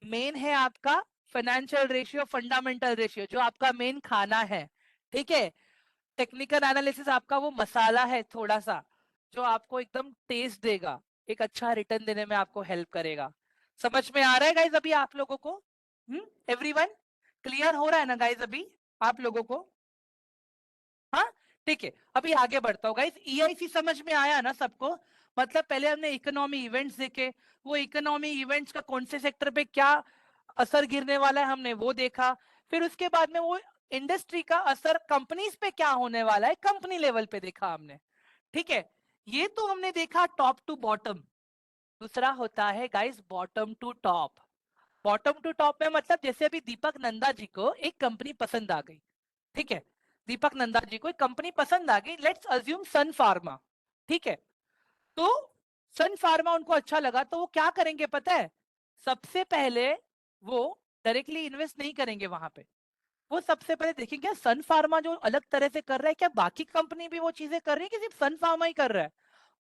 Speaker 1: मेन है आपका फाइनेंशियल रेशियो, फंडामेंटल रेशियो, जो आपका मेन खाना है, ठीक है? टेक्निकल एनालिसिस आपका वो मसाला है थोड़ा सा, जो आपको एकदम टेस्ट देगा, एक अच्छा रिटर्न देने में आपको हेल्प करेगा। समझ में आ रहा है गाइज अभी आप लोगों को? एवरीवन, क्लियर हो रहा है ना गाइज अभी आप लोगों को? हाँ, ठीक है, अभी आगे बढ़ता हूँ गाइस। ईआईसी समझ में आया ना सबको? मतलब पहले हमने इकोनॉमी इवेंट्स देखे, वो इकोनॉमी इवेंट्स का कौन से सेक्टर पे क्या असर गिरने वाला है हमने वो देखा। फिर उसके बाद में वो इंडस्ट्री का असर कंपनीज पे क्या होने वाला है कंपनी लेवल पे देखा हमने, ठीक है? ये तो हमने देखा टॉप टू बॉटम। दूसरा होता है guys bottom to top. Bottom to top में मतलब जैसे अभी दीपक नंदा जी को एक कंपनी पसंद आ गई, ठीक है? दीपक नंदा जी को एक कंपनी पसंद आ गई, लेट्स अज्यूम सन फार्मा, ठीक है? तो सन फार्मा उनको अच्छा लगा तो वो क्या करेंगे पता है? सबसे पहले वो डायरेक्टली इन्वेस्ट नहीं करेंगे वहां पे, वो सबसे पहले देखेंगे सन फार्मा जो अलग तरह से कर रहा है, क्या बाकी कंपनी भी वो चीजें कर रही है कि सिर्फ सन फार्मा ही कर रहा है?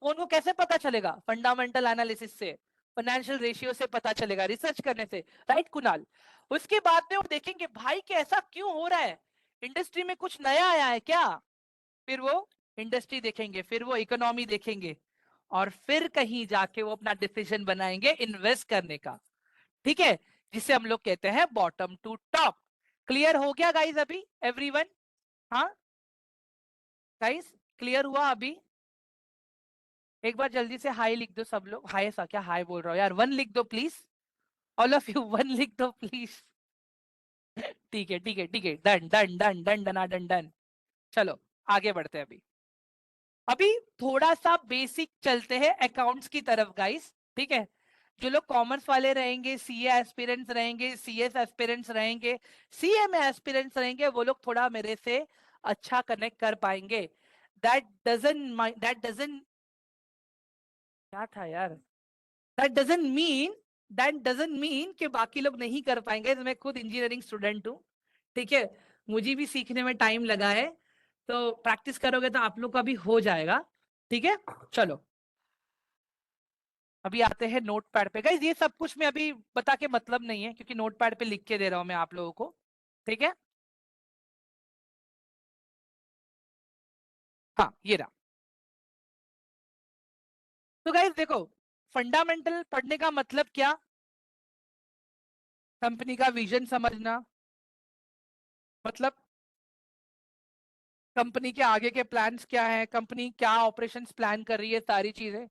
Speaker 1: वो उनको कैसे पता चलेगा? फंडामेंटल एनालिसिस से, फाइनेंशियल रेशियो से पता चलेगा, रिसर्च करने से, राइट कुणाल? उसके बाद में वो देखेंगे भाई कि ऐसा क्यों हो रहा है, इंडस्ट्री में कुछ नया आया है क्या? फिर वो इंडस्ट्री देखेंगे, फिर वो इकोनॉमी देखेंगे, और फिर कहीं जाके वो अपना डिसीजन बनाएंगे इन्वेस्ट करने का। ठीक है, जिसे हम लोग कहते हैं बॉटम टू टॉप। क्लियर हो गया गाइस अभी एवरीवन? हाँ गाइस, क्लियर हुआ अभी? एक बार जल्दी से हाई लिख दो सब लोग। हाय सा क्या हाय बोल रहा हो यार, वन लिख दो please, all of you one लिख दो प्लीज। ठीक है ठीक है ठीक है, done done done done done done done. चलो आगे बढ़ते हैं। अभी अभी थोड़ा सा बेसिक चलते हैं अकाउंट्स की तरफ गाइस। ठीक है, जो लोग कॉमर्स वाले रहेंगे, सीए एस्पिरेंट्स रहेंगे, सीएस एस्पिरेंट्स रहेंगे, सीए में एस्पिरेंट्स रहेंगे, वो लोग थोड़ा मेरे से अच्छा कनेक्ट कर पाएंगे। दैट डजन क्या था यार, दैट डजन मीन कि बाकी लोग नहीं कर पाएंगे। मैं खुद इंजीनियरिंग स्टूडेंट हूँ, ठीक है, मुझे भी सीखने में टाइम लगा है, तो प्रैक्टिस करोगे तो आप लोग का भी हो जाएगा। ठीक है, चलो अभी आते हैं नोट पैड पे। गाइस ये सब कुछ मैं अभी बता के मतलब नहीं है, क्योंकि नोट पैड पे लिख के दे रहा हूं मैं आप लोगों को। ठीक है, हाँ ये रहा। तो गाइस देखो, फंडामेंटल पढ़ने का मतलब क्या? कंपनी का विजन समझना, मतलब कंपनी के आगे के प्लान्स क्या है, कंपनी क्या ऑपरेशंस प्लान कर रही है, सारी चीजें।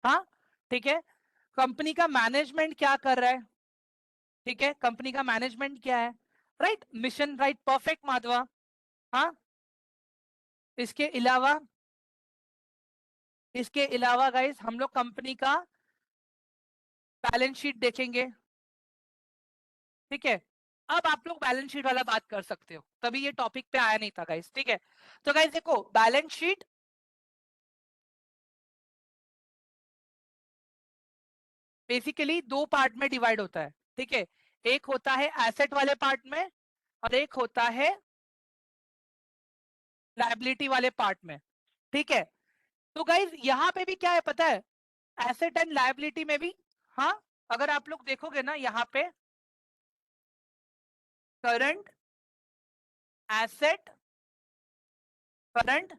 Speaker 1: हाँ ठीक है, कंपनी का मैनेजमेंट क्या कर रहा है, ठीक है, कंपनी का मैनेजमेंट क्या है, right, mission, right, perfect Madhava. हाँ, इसके अलावा, इसके अलावा गाइस हम लोग कंपनी का बैलेंस शीट देखेंगे। ठीक है, अब आप लोग बैलेंस शीट वाला बात कर सकते हो, तभी ये टॉपिक पे आया नहीं था गाइस। ठीक है, तो गाइस देखो बैलेंस शीट बेसिकली दो पार्ट में डिवाइड होता है। ठीक है, एक होता है एसेट वाले पार्ट में, और एक होता है लायबिलिटी वाले पार्ट में। ठीक है, तो गाइस यहाँ पे भी क्या है पता है, एसेट एंड लायबिलिटी में भी, हाँ, अगर आप लोग देखोगे ना यहाँ पे, current asset, current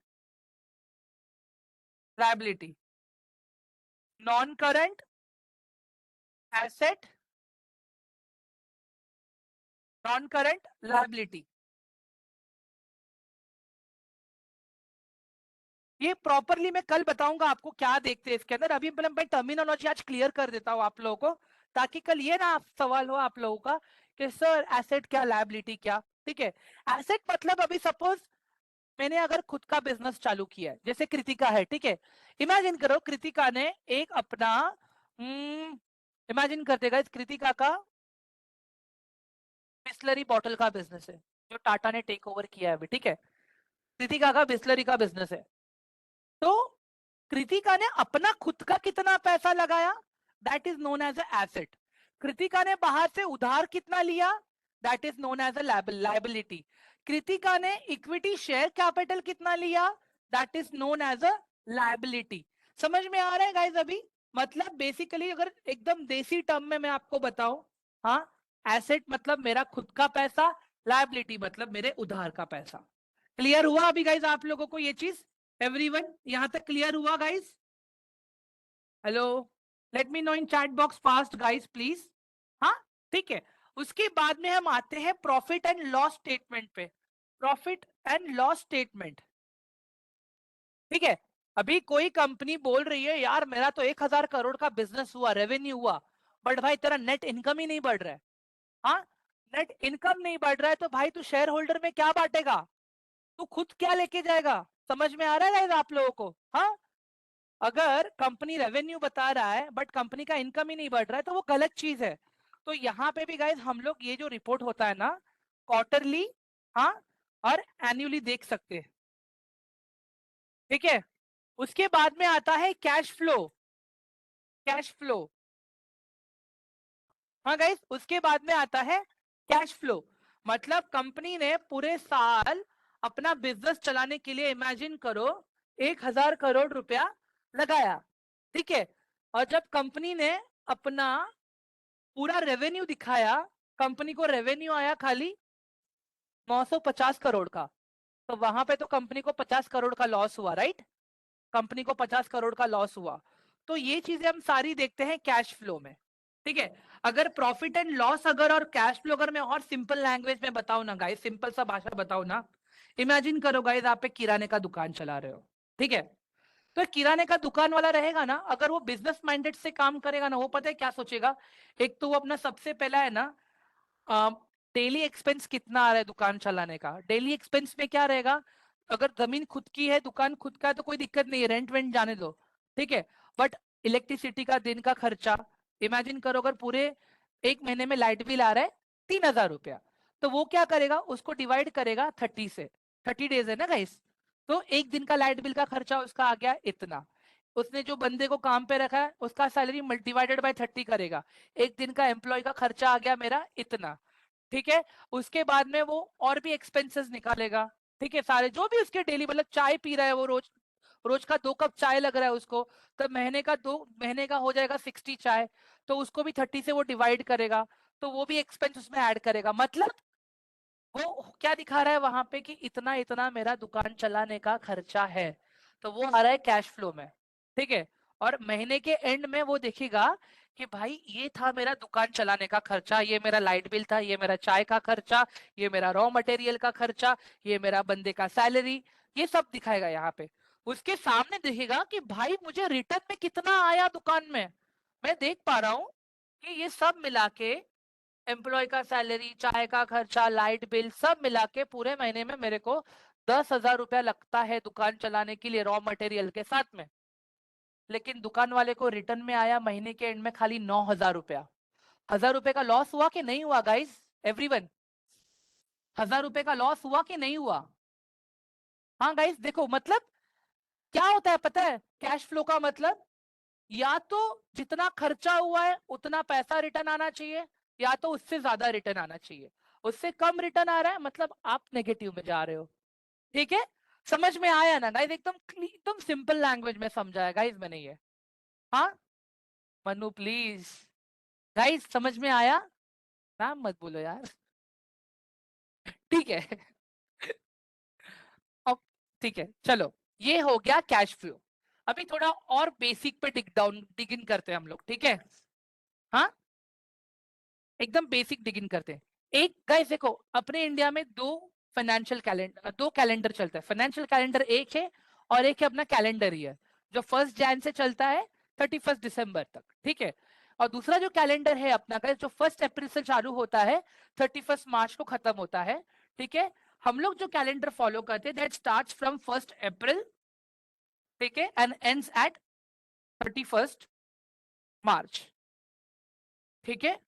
Speaker 1: liability, non current asset, non current liability. ये प्रॉपरली मैं कल बताऊंगा आपको क्या देखते हैं इसके अंदर। अभी मैं टर्मिनोलॉजी आज क्लियर कर देता हूँ आप लोगों को, ताकि कल ये ना सवाल हो आप लोगों का कि सर एसेट क्या लायबिलिटी क्या। ठीक है, एसेट मतलब अभी सपोज मैंने अगर खुद का बिजनेस चालू किया है, जैसे कृतिका है, ठीक है, इमेजिन करो कृतिका ने एक अपना, इमेजिन करते गाइस, कृतिका का बिस्लरी बॉटल का बिजनेस है, जो टाटा ने टेक ओवर किया है अभी। ठीक है, कृतिका का बिस्लरी का बिजनेस है, तो कृतिका ने अपना खुद का कितना पैसा लगाया, that is known as asset. Kritika ने बाहर से उधार कितना लिया, that is known as liability. Kritika ने इक्विटी शेयर कैपिटल कितना लिया, that is known as a liability. समझ में आ रहा है गाइस अभी? मतलब बेसिकली अगर एकदम देसी टर्म में मैं आपको बताऊं, हाँ, एसेट मतलब मेरा खुद का पैसा, लायबिलिटी मतलब मेरे उधार का पैसा। क्लियर हुआ अभी गाइस आप लोगों को ये चीज? एवरीवन यहां तक क्लियर हुआ guys? Hello, let me know in chat box fast guys please. हाँ ठीक है, उसके बाद में हम आते हैं प्रॉफिट एंड लॉस स्टेटमेंट पे। प्रॉफिट एंड लॉस स्टेटमेंट, ठीक है, अभी कोई कंपनी बोल रही है यार मेरा तो 1,000 करोड़ का बिजनेस हुआ, रेवेन्यू हुआ, बट भाई तेरा नेट इनकम ही नहीं बढ़ रहा है। हाँ, नेट इनकम नहीं बढ़ रहा है, तो भाई तू शेयर होल्डर में क्या बांटेगा, तू खुद क्या लेके जाएगा? समझ में आ रहा है आप लोगों को? हाँ, अगर कंपनी रेवेन्यू बता रहा है बट कंपनी का इनकम ही नहीं बढ़ रहा है, तो वो गलत चीज है। तो यहाँ पे भी गाइज हम लोग ये जो रिपोर्ट होता है ना, क्वार्टरली, हाँ, और एनुअली देख सकते हैं। ठीक है, उसके बाद में आता है कैश फ्लो। Cash flow. हाँ गाइस, उसके बाद में आता है कैश फ्लो। मतलब कंपनी ने पूरे साल अपना बिजनेस चलाने के लिए इमेजिन करो 1,000 करोड़ रुपया लगाया, ठीक है। और जब कंपनी ने अपना पूरा रेवेन्यू दिखाया, कंपनी को रेवेन्यू आया खाली 950 करोड़ का, तो वहां पे तो कंपनी को 50 करोड़ का लॉस हुआ, राइट। कंपनी को 50 करोड़ का लॉस हुआ। तो ये चीजें हम सारी देखते हैं कैश फ्लो में, ठीक है। अगर प्रॉफिट एंड लॉस अगर और कैश फ्लो अगर मैं और सिंपल लैंग्वेज में बताऊं ना गाइस, सिंपल सा भाषा बताऊं ना, इमेजिन करो गाइस आप एक किराने का दुकान चला रहे हो, ठीक है। तो किराने का दुकान वाला रहेगा ना, अगर वो बिजनेस माइंडेड से काम करेगा ना, वो पता है क्या सोचेगा। एक तो वो अपना सबसे पहला है ना, डेली एक्सपेंस कितना आ रहा है दुकान चलाने का। डेली एक्सपेंस में क्या रहेगा, अगर जमीन खुद की है, दुकान खुद का है, तो कोई दिक्कत नहीं है, रेंट वेंट जाने दो, ठीक है। बट इलेक्ट्रिसिटी का दिन का खर्चा, इमेजिन करो अगर पूरे एक महीने में लाइट बिल आ रहा है 3,000 रुपया, तो वो क्या करेगा, उसको डिवाइड करेगा 30 से। 30 डेज है ना गाइस, तो एक दिन का लाइट बिल का खर्चा उसका आ गया इतना। उसने जो बंदे को काम पे रखा है उसका सैलरी डिवाइडेड बाय 30 करेगा, एक दिन का एम्प्लॉय का खर्चा आ गया मेरा इतना, ठीक है। उसके बाद में वो और भी एक्सपेंसेस निकालेगा, ठीक है, सारे जो भी उसके डेली, मतलब चाय पी रहा है वो रोज, रोज का 2 कप चाय लग रहा है उसको, तो महीने का हो जाएगा 60 चाय, तो उसको भी 30 से वो डिवाइड करेगा, तो वो भी एक्सपेंस उसमें ऐड करेगा। मतलब वो क्या दिखा रहा है वहां पे कि इतना इतना मेरा दुकान चलाने का खर्चा है, तो वो आ रहा है कैश फ्लो में, ठीक है। और महीने के एंड में वो देखेगा कि भाई ये था मेरा दुकान चलाने का खर्चा, ये मेरा लाइट बिल था, ये मेरा चाय का खर्चा, ये मेरा रॉ मटेरियल का खर्चा, ये मेरा बंदे का सैलरी, ये सब दिखाएगा यहाँ पे। उसके सामने देखेगा कि भाई मुझे रिटर्न में कितना आया दुकान में, मैं देख पा रहा हूँ कि ये सब मिला के, एम्प्लॉय का सैलरी, चाय का खर्चा, लाइट बिल सब मिला के पूरे महीने में मेरे को 10,000 रुपया लगता है दुकान चलाने के लिए रॉ मटेरियल के साथ में। लेकिन दुकान वाले को रिटर्न में आया महीने के एंड में खाली 9,000 रुपया। 1,000 रुपए का लॉस हुआ कि नहीं हुआ गाइस, एवरीवन। 1,000 रुपए का लॉस हुआ कि नहीं हुआ। हाँ गाइस देखो, मतलब क्या होता है पता है, कैश फ्लो का मतलब या तो जितना खर्चा हुआ है उतना पैसा रिटर्न आना चाहिए, या तो उससे ज्यादा रिटर्न आना चाहिए। उससे कम रिटर्न आ रहा है मतलब आप नेगेटिव में जा रहे हो, ठीक है। समझ में आया ना गाइस, एकदम सिंपल लैंग्वेज में समझाया गाइस मैंने ये। हाँ मनु प्लीज, गाइस समझ में आया, नाम मत बोलो यार, ठीक है। अब ठीक है चलो, ये हो गया कैश फ्लो। अभी थोड़ा और बेसिक पे डिग इन करते हैं हम लोग, ठीक है। हाँ एकदम बेसिक डिग इन करते हैं। एक गाइस देखो, अपने इंडिया में दो कैलेंडर चलता है। फाइनेंशियल कैलेंडर एक है और एक है अपना कैलेंडर ईयर, जो 1 जनवरी से चलता है 31 दिसंबर तक, ठीक है। और दूसरा जो कैलेंडर है अपना का, जो 1 अप्रैल से चालू होता है 31 मार्च को खत्म होता है, ठीक है। हम लोग जो कैलेंडर फॉलो करते हैं दैट स्टार्ट्स फ्रॉम 1 अप्रैल, ठीक है, एंड एंड्स एट 31 मार्च, ठीक है।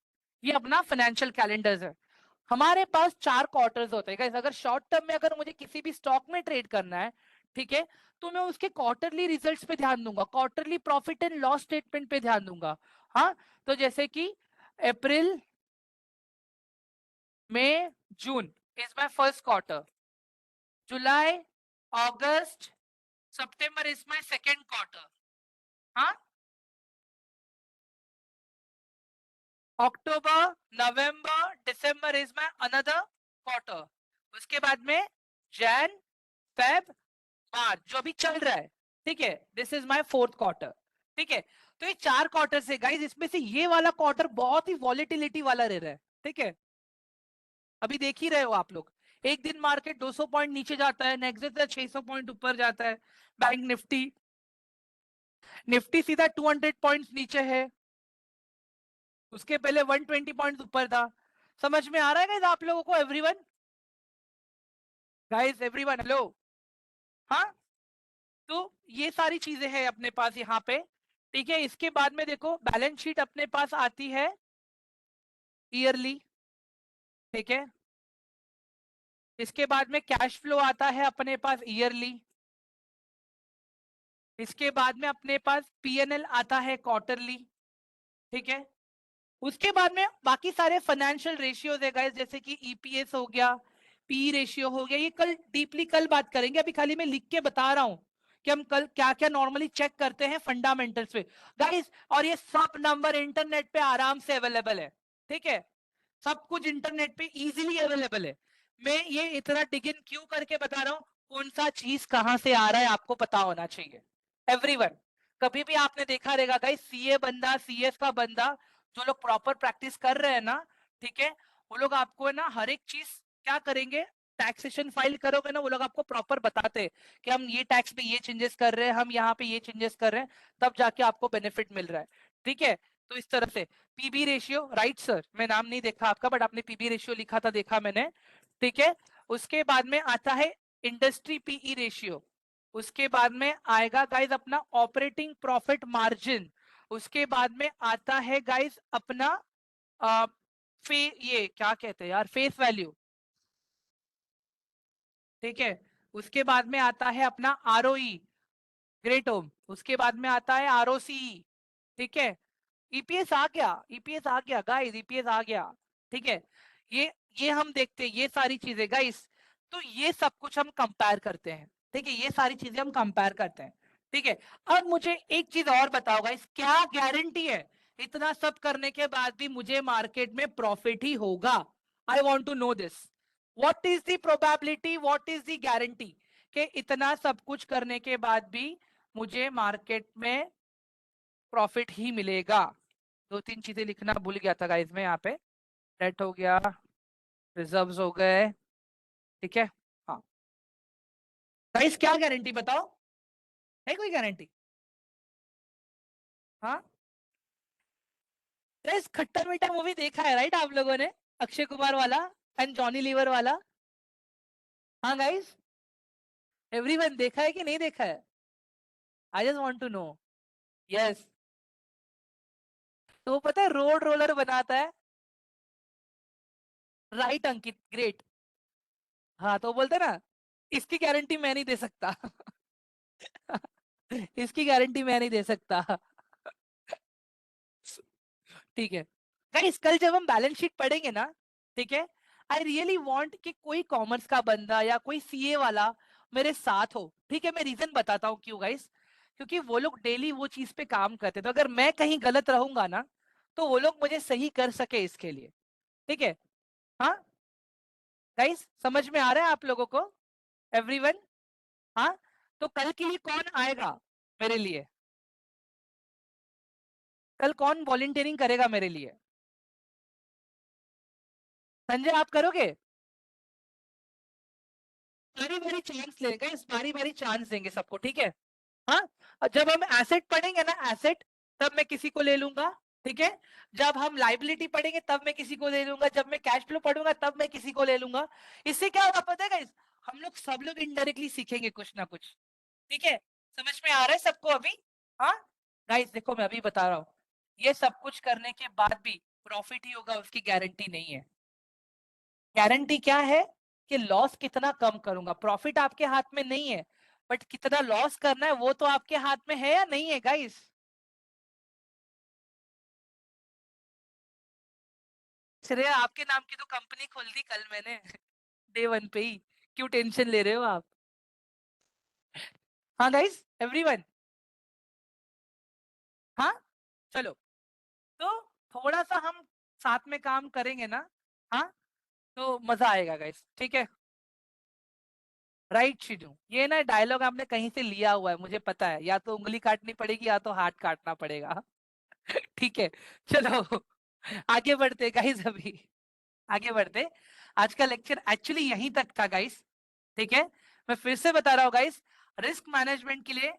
Speaker 1: ये अपना फाइनेंशियल कैलेंडर है। हमारे पास 4 क्वार्टर्स होते हैं guys। अगर शॉर्ट टर्म में अगर मुझे किसी भी स्टॉक में ट्रेड करना है, ठीक है, तो मैं उसके क्वार्टरली रिजल्ट्स पे ध्यान दूंगा, quarterly profit and loss statement पे ध्यान दूंगा। हाँ, तो जैसे कि April, May, June is my first quarter, July, August, September is my second quarter, हाँ, October, November, December is my another quarter. उसके बाद में जैन, फेब, मार्च जो अभी चल रहा है, ठीक है, this is my fourth quarter, ठीक है। तो ये 4 क्वार्टर से गाइस, इसमें से ये वाला क्वार्टर बहुत ही वॉलेटिलिटी वाला रह रहा है, ठीक है। अभी देख ही रहे हो आप लोग, एक दिन मार्केट 200 पॉइंट नीचे जाता है, नेक्स्ट डे 600 पॉइंट ऊपर जाता है। बैंक निफ्टी, निफ्टी सीधा 200 पॉइंट्स नीचे है, उसके पहले 120 पॉइंट्स ऊपर था। समझ में आ रहा है गाइस आप लोगों को, एवरीवन, गाइस एवरीवन, हेलो। हाँ, तो ये सारी चीजें हैं अपने पास यहाँ पे, ठीक है। इसके बाद में देखो बैलेंस शीट अपने पास आती है ईयरली, ठीक है। इसके बाद में कैश फ्लो आता है अपने पास ईयरली, इसके बाद में अपने पास पीएनएल आता है क्वार्टरली, ठीक है। उसके बाद में बाकी सारे फाइनेंशियल रेशियोज है गाइस, जैसे कि ईपीएस हो गया, पी रेशियो हो गया, ये कल डीपली कल बात करेंगे। अभी खाली मैं लिख के बता रहा हूं कि हम कल क्या क्या नॉर्मली चेक करते हैं फंडामेंटल्स पे गाइस। और ये सब नंबर इंटरनेट पे आराम से अवेलेबल है, ठीक है। सब कुछ इंटरनेट पे इजीली अवेलेबल है। मैं ये इतना डिग इन क्यों करके बता रहा हूँ, कौन सा चीज कहां से आ रहा है आपको पता होना चाहिए। एवरीवन, कभी भी आपने देखा रहेगा गाइस, सीए बंदा, सीएस का बंदा, जो लोग प्रॉपर प्रैक्टिस कर रहे हैं ना, ठीक है, वो लोग आपको है ना हर एक चीज क्या करेंगे, टैक्सेशन फाइल करोगे ना, वो लोग आपको प्रॉपर बताते हैं कि हम ये टैक्स पे ये चेंजेस कर रहे हैं, हम यहाँ पे ये चेंजेस कर रहे हैं, तब जाके आपको बेनिफिट मिल रहा है, ठीक है। तो इस तरह से पीबी रेशियो, राइट सर, मैं नाम नहीं देखा आपका, बट आपने पीबी रेशियो लिखा था, देखा मैंने, ठीक है। उसके बाद में आता है इंडस्ट्री पीई रेशियो। उसके बाद में आएगा गाइज अपना ऑपरेटिंग प्रॉफिट मार्जिन। उसके बाद में आता है गाइज अपना आ, ये क्या कहते हैं यार, फेस वैल्यू, ठीक है। उसके बाद में आता है अपना आरओई, ग्रेट होम। उसके बाद में आता है आरओसी, ठीक है। ईपीएस आ गया, ईपीएस आ गया गाइस, ईपीएस आ गया, ठीक है। ये ये हम देखते हैं ये सारी चीजें गाइस। तो ये सब कुछ हम कंपेयर करते हैं, ठीक है, ये सारी चीजें हम कंपेयर करते हैं, ठीक है। अब मुझे एक चीज और बताओ गाइस, क्या गारंटी है इतना सब करने के बाद भी मुझे मार्केट में प्रॉफिट ही होगा? I want to know this. What is the probability, what is the guarantee कि इतना सब कुछ करने के बाद भी मुझे मार्केट में प्रॉफिट ही मिलेगा? दो तीन चीजें लिखना भूल गया था गाइस मैं यहाँ पे। डेट हो गया, रिजर्व्स हो गए, ठीक है। हाँ गाइस, क्या गारंटी बताओ, है कोई गारंटी? हाँ गाइस, खट्टा मीठा मूवी देखा है राइट आप लोगों ने, अक्षय कुमार वाला एंड जॉनी लीवर वाला? हाँ गाइस, एवरीवन देखा है कि नहीं देखा है? I just want to know. Yes, तो वो पता है रोड रोलर बनाता है, राइट अंकित, ग्रेट। हाँ तो बोलते ना, इसकी गारंटी मैं नहीं दे सकता। इसकी गारंटी मैं नहीं दे सकता। ठीक है गाइस, कल जब हम बैलेंस शीट पढ़ेंगे ना, ठीक है, आई रियली वांट कि कोई कॉमर्स का बंदा या कोई सीए वाला मेरे साथ हो, ठीक है। मैं रीजन बताता हूँ क्यों गाइस, क्योंकि वो लोग डेली वो चीज पे काम करते हैं, तो अगर मैं कहीं गलत रहूंगा ना, तो वो लोग मुझे सही कर सके इसके लिए, ठीक है। हाँ गाइस, समझ में आ रहा है आप लोगों को, एवरीवन? हाँ, तो कल के लिए कौन आएगा मेरे लिए? कल कौन वॉलंटियरिंग करेगा मेरे लिए? संजय, आप करोगे? बारी बारी चांस लेगा, इस बारी बारी चांस देंगे सबको, ठीक है। हाँ, और जब हम एसेट पढ़ेंगे ना, एसेट, तब मैं किसी को ले लूंगा, ठीक है। जब हम लाइबिलिटी पढ़ेंगे तब मैं किसी को ले लूंगा, जब मैं कैश फ्लो पढ़ूंगा तब मैं किसी को ले लूंगा। इससे क्या होगा पता है गाइस, हम लोग सब लोग इनडायरेक्टली सीखेंगे कुछ ना कुछ, ठीक है। समझ में आ रहा है सबको अभी? हाँ गाइस, देखो मैं अभी बता रहा हूँ, ये सब कुछ करने के बाद भी प्रॉफिट ही होगा उसकी गारंटी नहीं है। गारंटी क्या है कि लॉस कितना कम करूंगा, प्रॉफिट आपके हाथ में नहीं है, बट कितना लॉस करना है वो तो आपके हाथ में है या नहीं है गाइस? श्रेया, आपके नाम की तो कंपनी खोल दी कल मैंने, डे वन पे ही। क्यों टेंशन ले रहे हो आप? हाँ गाइस, एवरीवन, हाँ चलो, तो थोड़ा सा हम साथ में काम करेंगे ना, हाँ, तो मजा आएगा गाइस, ठीक है। राइट शिजू, ये ना डायलॉग आपने कहीं से लिया हुआ है, मुझे पता है, या तो उंगली काटनी पड़ेगी या तो हाथ काटना पड़ेगा। ठीक है, चलो आगे बढ़ते गाइस अभी, आगे बढ़ते। आज का लेक्चर एक्चुअली यहीं तक था गाइस, ठीक है। मैं फिर से बता रहा हूँ गाइस, रिस्क मैनेजमेंट के लिए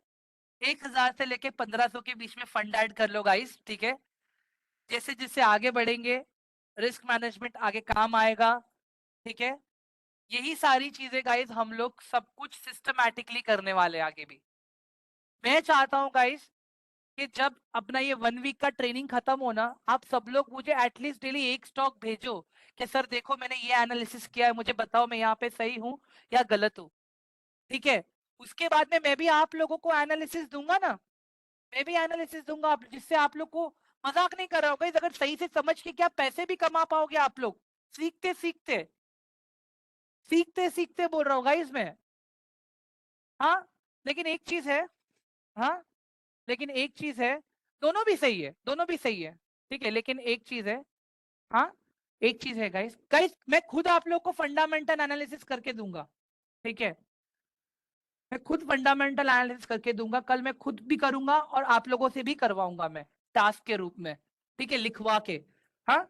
Speaker 1: 1000 से लेके 1500 के बीच में फंड ऐड कर लो गाइस, ठीक है। जैसे जैसे आगे बढ़ेंगे, रिस्क मैनेजमेंट आगे काम आएगा, ठीक है। यही सारी चीजें गाइस हम लोग सब कुछ सिस्टमैटिकली करने वाले हैं आगे भी। मैं चाहता हूँ गाइस कि जब अपना ये 1 वीक का ट्रेनिंग खत्म हो ना, आप सब लोग मुझे एटलीस्ट डेली एक स्टॉक भेजो कि सर देखो मैंने ये एनालिसिस किया है, मुझे बताओ मैं यहाँ पे सही हूँ या गलत हूँ, ठीक है। उसके बाद में मैं भी आप लोगों को एनालिसिस दूंगा ना, मैं भी एनालिसिस दूंगा जिससे आप लोग को मजाक नहीं कर रहा होगा, अगर सही से समझ के क्या पैसे भी कमा पाओगे आप लोग, सीखते सीखते सीखते सीखते बोल रहा हूँ गाइस मैं। हाँ लेकिन एक चीज है, हाँ लेकिन एक चीज है, दोनों भी सही है, दोनों भी सही है, ठीक है, लेकिन एक चीज है, हाँ एक चीज है गाइस, गाइस मैं खुद आप लोग को फंडामेंटल एनालिसिस करके दूंगा, ठीक है, मैं खुद फंडामेंटल एनालिसिस करके दूंगा, कल मैं खुद भी करूंगा और आप लोगों से भी करवाऊंगा मैं टास्क के रूप में, ठीक है, लिखवा के। हाँ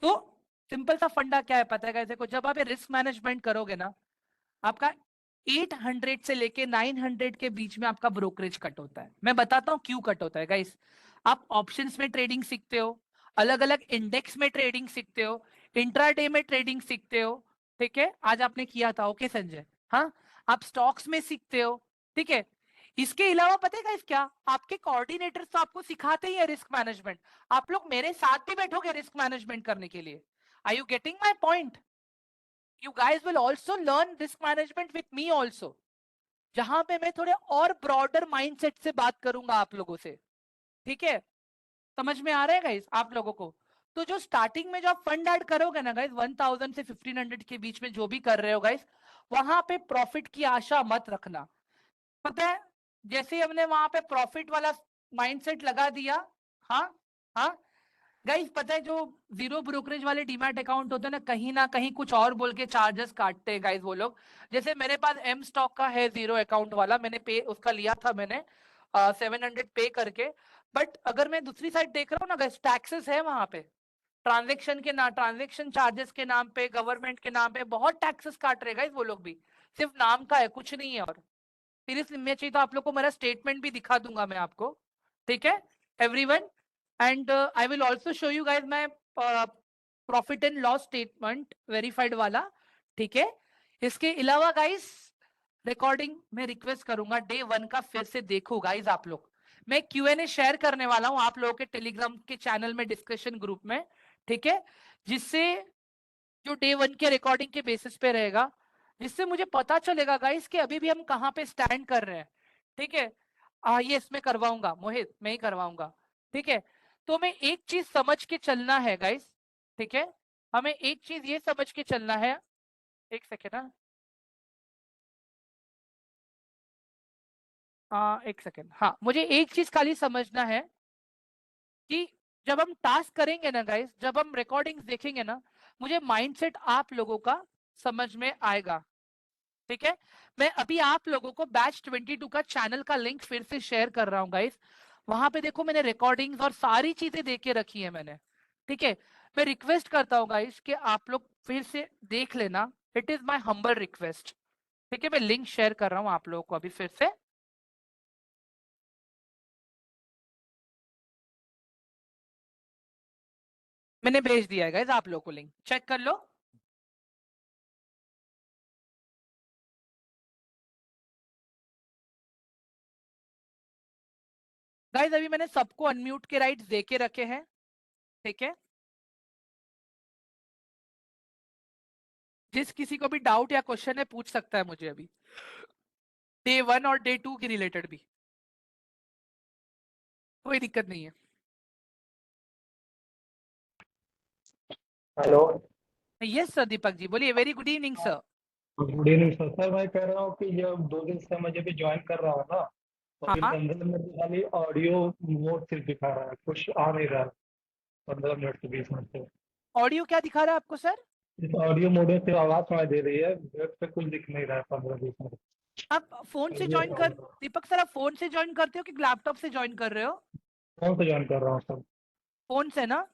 Speaker 1: तो सिंपल सा फंडा क्या है पता है कैसे को, जब आप रिस्क मैनेजमेंट करोगे ना, आपका 800 से लेके 900 के बीच में आपका ब्रोकरेज कट होता है। मैं बताता हूँ क्यों कट होता है गाइस। आप ऑप्शंस में ट्रेडिंग सीखते हो, अलग अलग इंडेक्स में ट्रेडिंग सीखते हो, इंट्राडे में ट्रेडिंग सीखते हो, ठीक है, आज आपने किया था, ओके संजय, हाँ आप स्टॉक्स में सीखते हो, ठीक है। इसके अलावा पता है गाइस क्या, आपके कोऑर्डिनेटर्स तो आपको सिखाते ही है रिस्क मैनेजमेंट, आप लोग मेरे साथ भी बैठोगे रिस्क मैनेजमेंट करने के लिए। Are you getting my point? You guys will also learn risk management with me also, जहां पे मैं थोड़े और ब्रॉडर माइंडसेट से बात करूंगा आप लोगों से, ठीक है, समझ में आ रहा है गाइस आप लोगों को? तो जो स्टार्टिंग में जो आप फंड ऐड करोगे ना गाइस, 1000 से 1500 के बीच में जो भी कर रहे हो गाइस, वहां पे प्रॉफिट की आशा मत रखना। पता है, जैसे ही हमने वहां पे प्रॉफिट वाला माइंडसेट लगा दिया, हाँ हाँ गाइस पता है जो जीरो ब्रोकरेज वाले डीमैट अकाउंट होते हैं ना कहीं कुछ और बोल के चार्जेस काटते हैं गाइस वो लोग। जैसे मेरे पास एम स्टॉक का है जीरो अकाउंट वाला, मैंने पे उसका लिया था मैंने 700 पे करके, बट अगर मैं दूसरी साइड देख रहा हूँ ना गाइस, टैक्सेस है वहां पे, ट्रांजेक्शन चार्जेस के नाम पे, गवर्नमेंट के नाम पे बहुत टैक्सेस काट रहे गाइस वो लोग भी, सिर्फ नाम का है कुछ नहीं है। और फिर इस मैं चाहिए तो आप लोग को मेरा स्टेटमेंट भी दिखा दूंगा मैं आपको, ठीक है everyone, and I will also show you guys my profit and loss statement verified वाला, ठीक है। इसके अलावा गाइस रिकॉर्डिंग में रिक्वेस्ट करूंगा डे 1 का फिर से देखो गाइस आप लोग, मैं Q&A शेयर करने वाला हूं आप लोगों के टेलीग्राम के चैनल में डिस्कशन ग्रुप में, ठीक है, जिससे जो डे 1 के रिकॉर्डिंग के बेसिस पे रहेगा, जिससे मुझे पता चलेगा गाइस कि अभी भी हम कहाँ पे स्टैंड कर रहे हैं, ठीक है। ये इसमें करवाऊंगा मोहित, मैं ही करवाऊंगा, ठीक है। तो हमें एक चीज समझ के चलना है गाइस, ठीक है, हमें एक चीज ये समझ के चलना है, एक सेकेंड ना, एक सेकेंड, हाँ मुझे एक चीज खाली समझना है कि जब हम टास्क करेंगे ना गाइस, जब हम रिकॉर्डिंग्स देखेंगे ना, मुझे माइंडसेट आप लोगों का समझ में आएगा, ठीक है। मैं अभी आप लोगों को बैच 22 का चैनल का लिंक फिर से शेयर कर रहा हूँ गाइस, वहां पे देखो मैंने रिकॉर्डिंग्स और सारी चीजें दे के रखी है मैंने, ठीक है। मैं रिक्वेस्ट करता हूँ गाइस कि आप लोग फिर से देख लेना, it is my humble request, ठीक है। मैं लिंक शेयर कर रहा हूँ आप लोगों को अभी फिर से, मैंने भेज दिया है गाइस आप लोगों को, लिंक चेक कर लो। गाइस अभी मैंने सबको अनम्यूट के राइट्स दे के रखे हैं, ठीक है। जिस किसी को भी डाउट या क्वेश्चन है पूछ सकता है मुझे अभी, डे 1 और डे 2 के रिलेटेड भी, कोई दिक्कत नहीं है।
Speaker 2: Hello.
Speaker 1: Yes sir, Deepak ji बोलिए, very good evening sir.
Speaker 2: Good evening sir. Sir मैं कह रहा हूँ कि जब 2 दिन से मैं जब ज्वाइन कर रहा हूँ ना, तो अभी
Speaker 1: हाँ
Speaker 2: 15 मिनट से खाली ऑडियो मोड सिर्फ दिखा रहा है, कुछ आ नहीं रहा है। 15 मिनट से 20 मिनट से
Speaker 1: ऑडियो क्या दिखा रहा है आपको सर?
Speaker 2: इस ऑडियो मोड में सिर्फ आवाज सुनाई दे रही है, वेब पे कुछ दिख नहीं रहा है 15-20 मिनट।
Speaker 1: आप फोन से
Speaker 2: ये
Speaker 1: ज्वाइन कर,
Speaker 2: प्रॉब्लम है।
Speaker 1: दीपक सर आप फोन से ज्वाइन करते हो कि लैपटॉप से ज्वाइन कर रहे हो?
Speaker 2: कौन से ज्वाइन कर रहा हूँ सर?
Speaker 1: फोन से ना?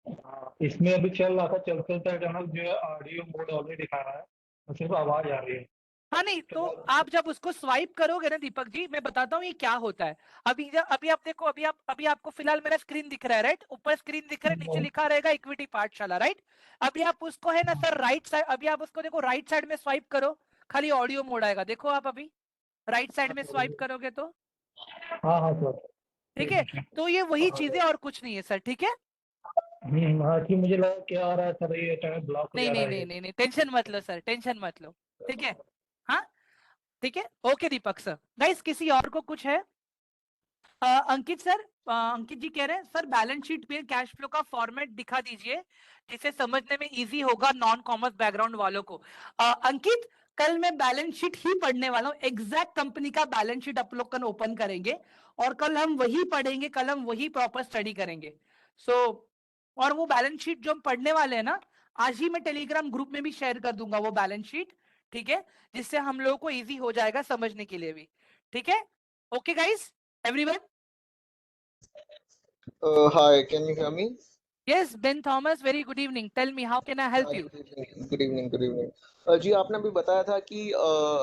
Speaker 2: हाँ, इसमें अभी चल रहा था, चलते चलते अचानक जो है ऑडियो मोड ऑलरेडी दिखा रहा है और सिर्फ आवाज आ रही है।
Speaker 1: हाँ नहीं
Speaker 2: उसके
Speaker 1: तो
Speaker 2: बाद
Speaker 1: आप जब उसको स्वाइप करोगे ना दीपक जी, मैं बताता हूँ ये क्या होता है। अभी आप देखो, अभी आपको फिलहाल मेरा स्क्रीन दिख रहा है राइट, ऊपर स्क्रीन दिख रहा है, नीचे लिखा रहेगा इक्विटी पाठशाला राइट। अभी आप उसको है ना सर राइट साइड, अभी आप उसको देखो राइट साइड में स्वाइप करो, खाली ऑडियो मोड आएगा, देखो आप अभी राइट साइड में स्वाइप करोगे तो,
Speaker 2: हाँ हाँ सर।
Speaker 1: ठीक है। तो ये वही चीजें और कुछ नहीं है सर, ठीक है।
Speaker 2: हाँ कि मुझे लगा क्या आ रहा है सर, ये अचानक ब्लॉक हो
Speaker 1: नहीं
Speaker 2: जा रहा
Speaker 1: नहीं
Speaker 2: है
Speaker 1: नहीं
Speaker 2: ये।
Speaker 1: नहीं नहीं, टेंशन मत लो सर, टेंशन मत लो, ठीक है। हाँ ठीक है, ओके दीपक सर। गाइस किसी और को कुछ है? अंकित सर, अंकित जी कह रहे हैं सर बैलेंस शीट में कैश फ्लो का फॉर्मेट दिखा दीजिए जिसे समझने में इजी होगा नॉन कॉमर्स बैकग्राउंड वालों को। अंकित, कल मैं बैलेंस शीट ही पढ़ने वाला हूँ, एग्जैक्ट कंपनी का बैलेंस शीट आप लोग कल ओपन करेंगे और कल हम वही पढ़ेंगे, कल हम वही प्रॉपर स्टडी करेंगे। और वो बैलेंस शीट जो हम पढ़ने वाले हैं ना, आज ही मैं टेलीग्राम ग्रुप में भी शेयर कर दूंगा वो बैलेंस शीट, ठीक है, जिससे हम लोगों को इजी हो जाएगा समझने के लिए भी। ठीक है, okay guys, everyone?
Speaker 3: Hi, can you hear me?
Speaker 1: Yes, Ben Thomas, very good evening. Tell me, how can I help you?
Speaker 3: Good evening. Good evening. Good evening. जी आपने अभी बताया था कि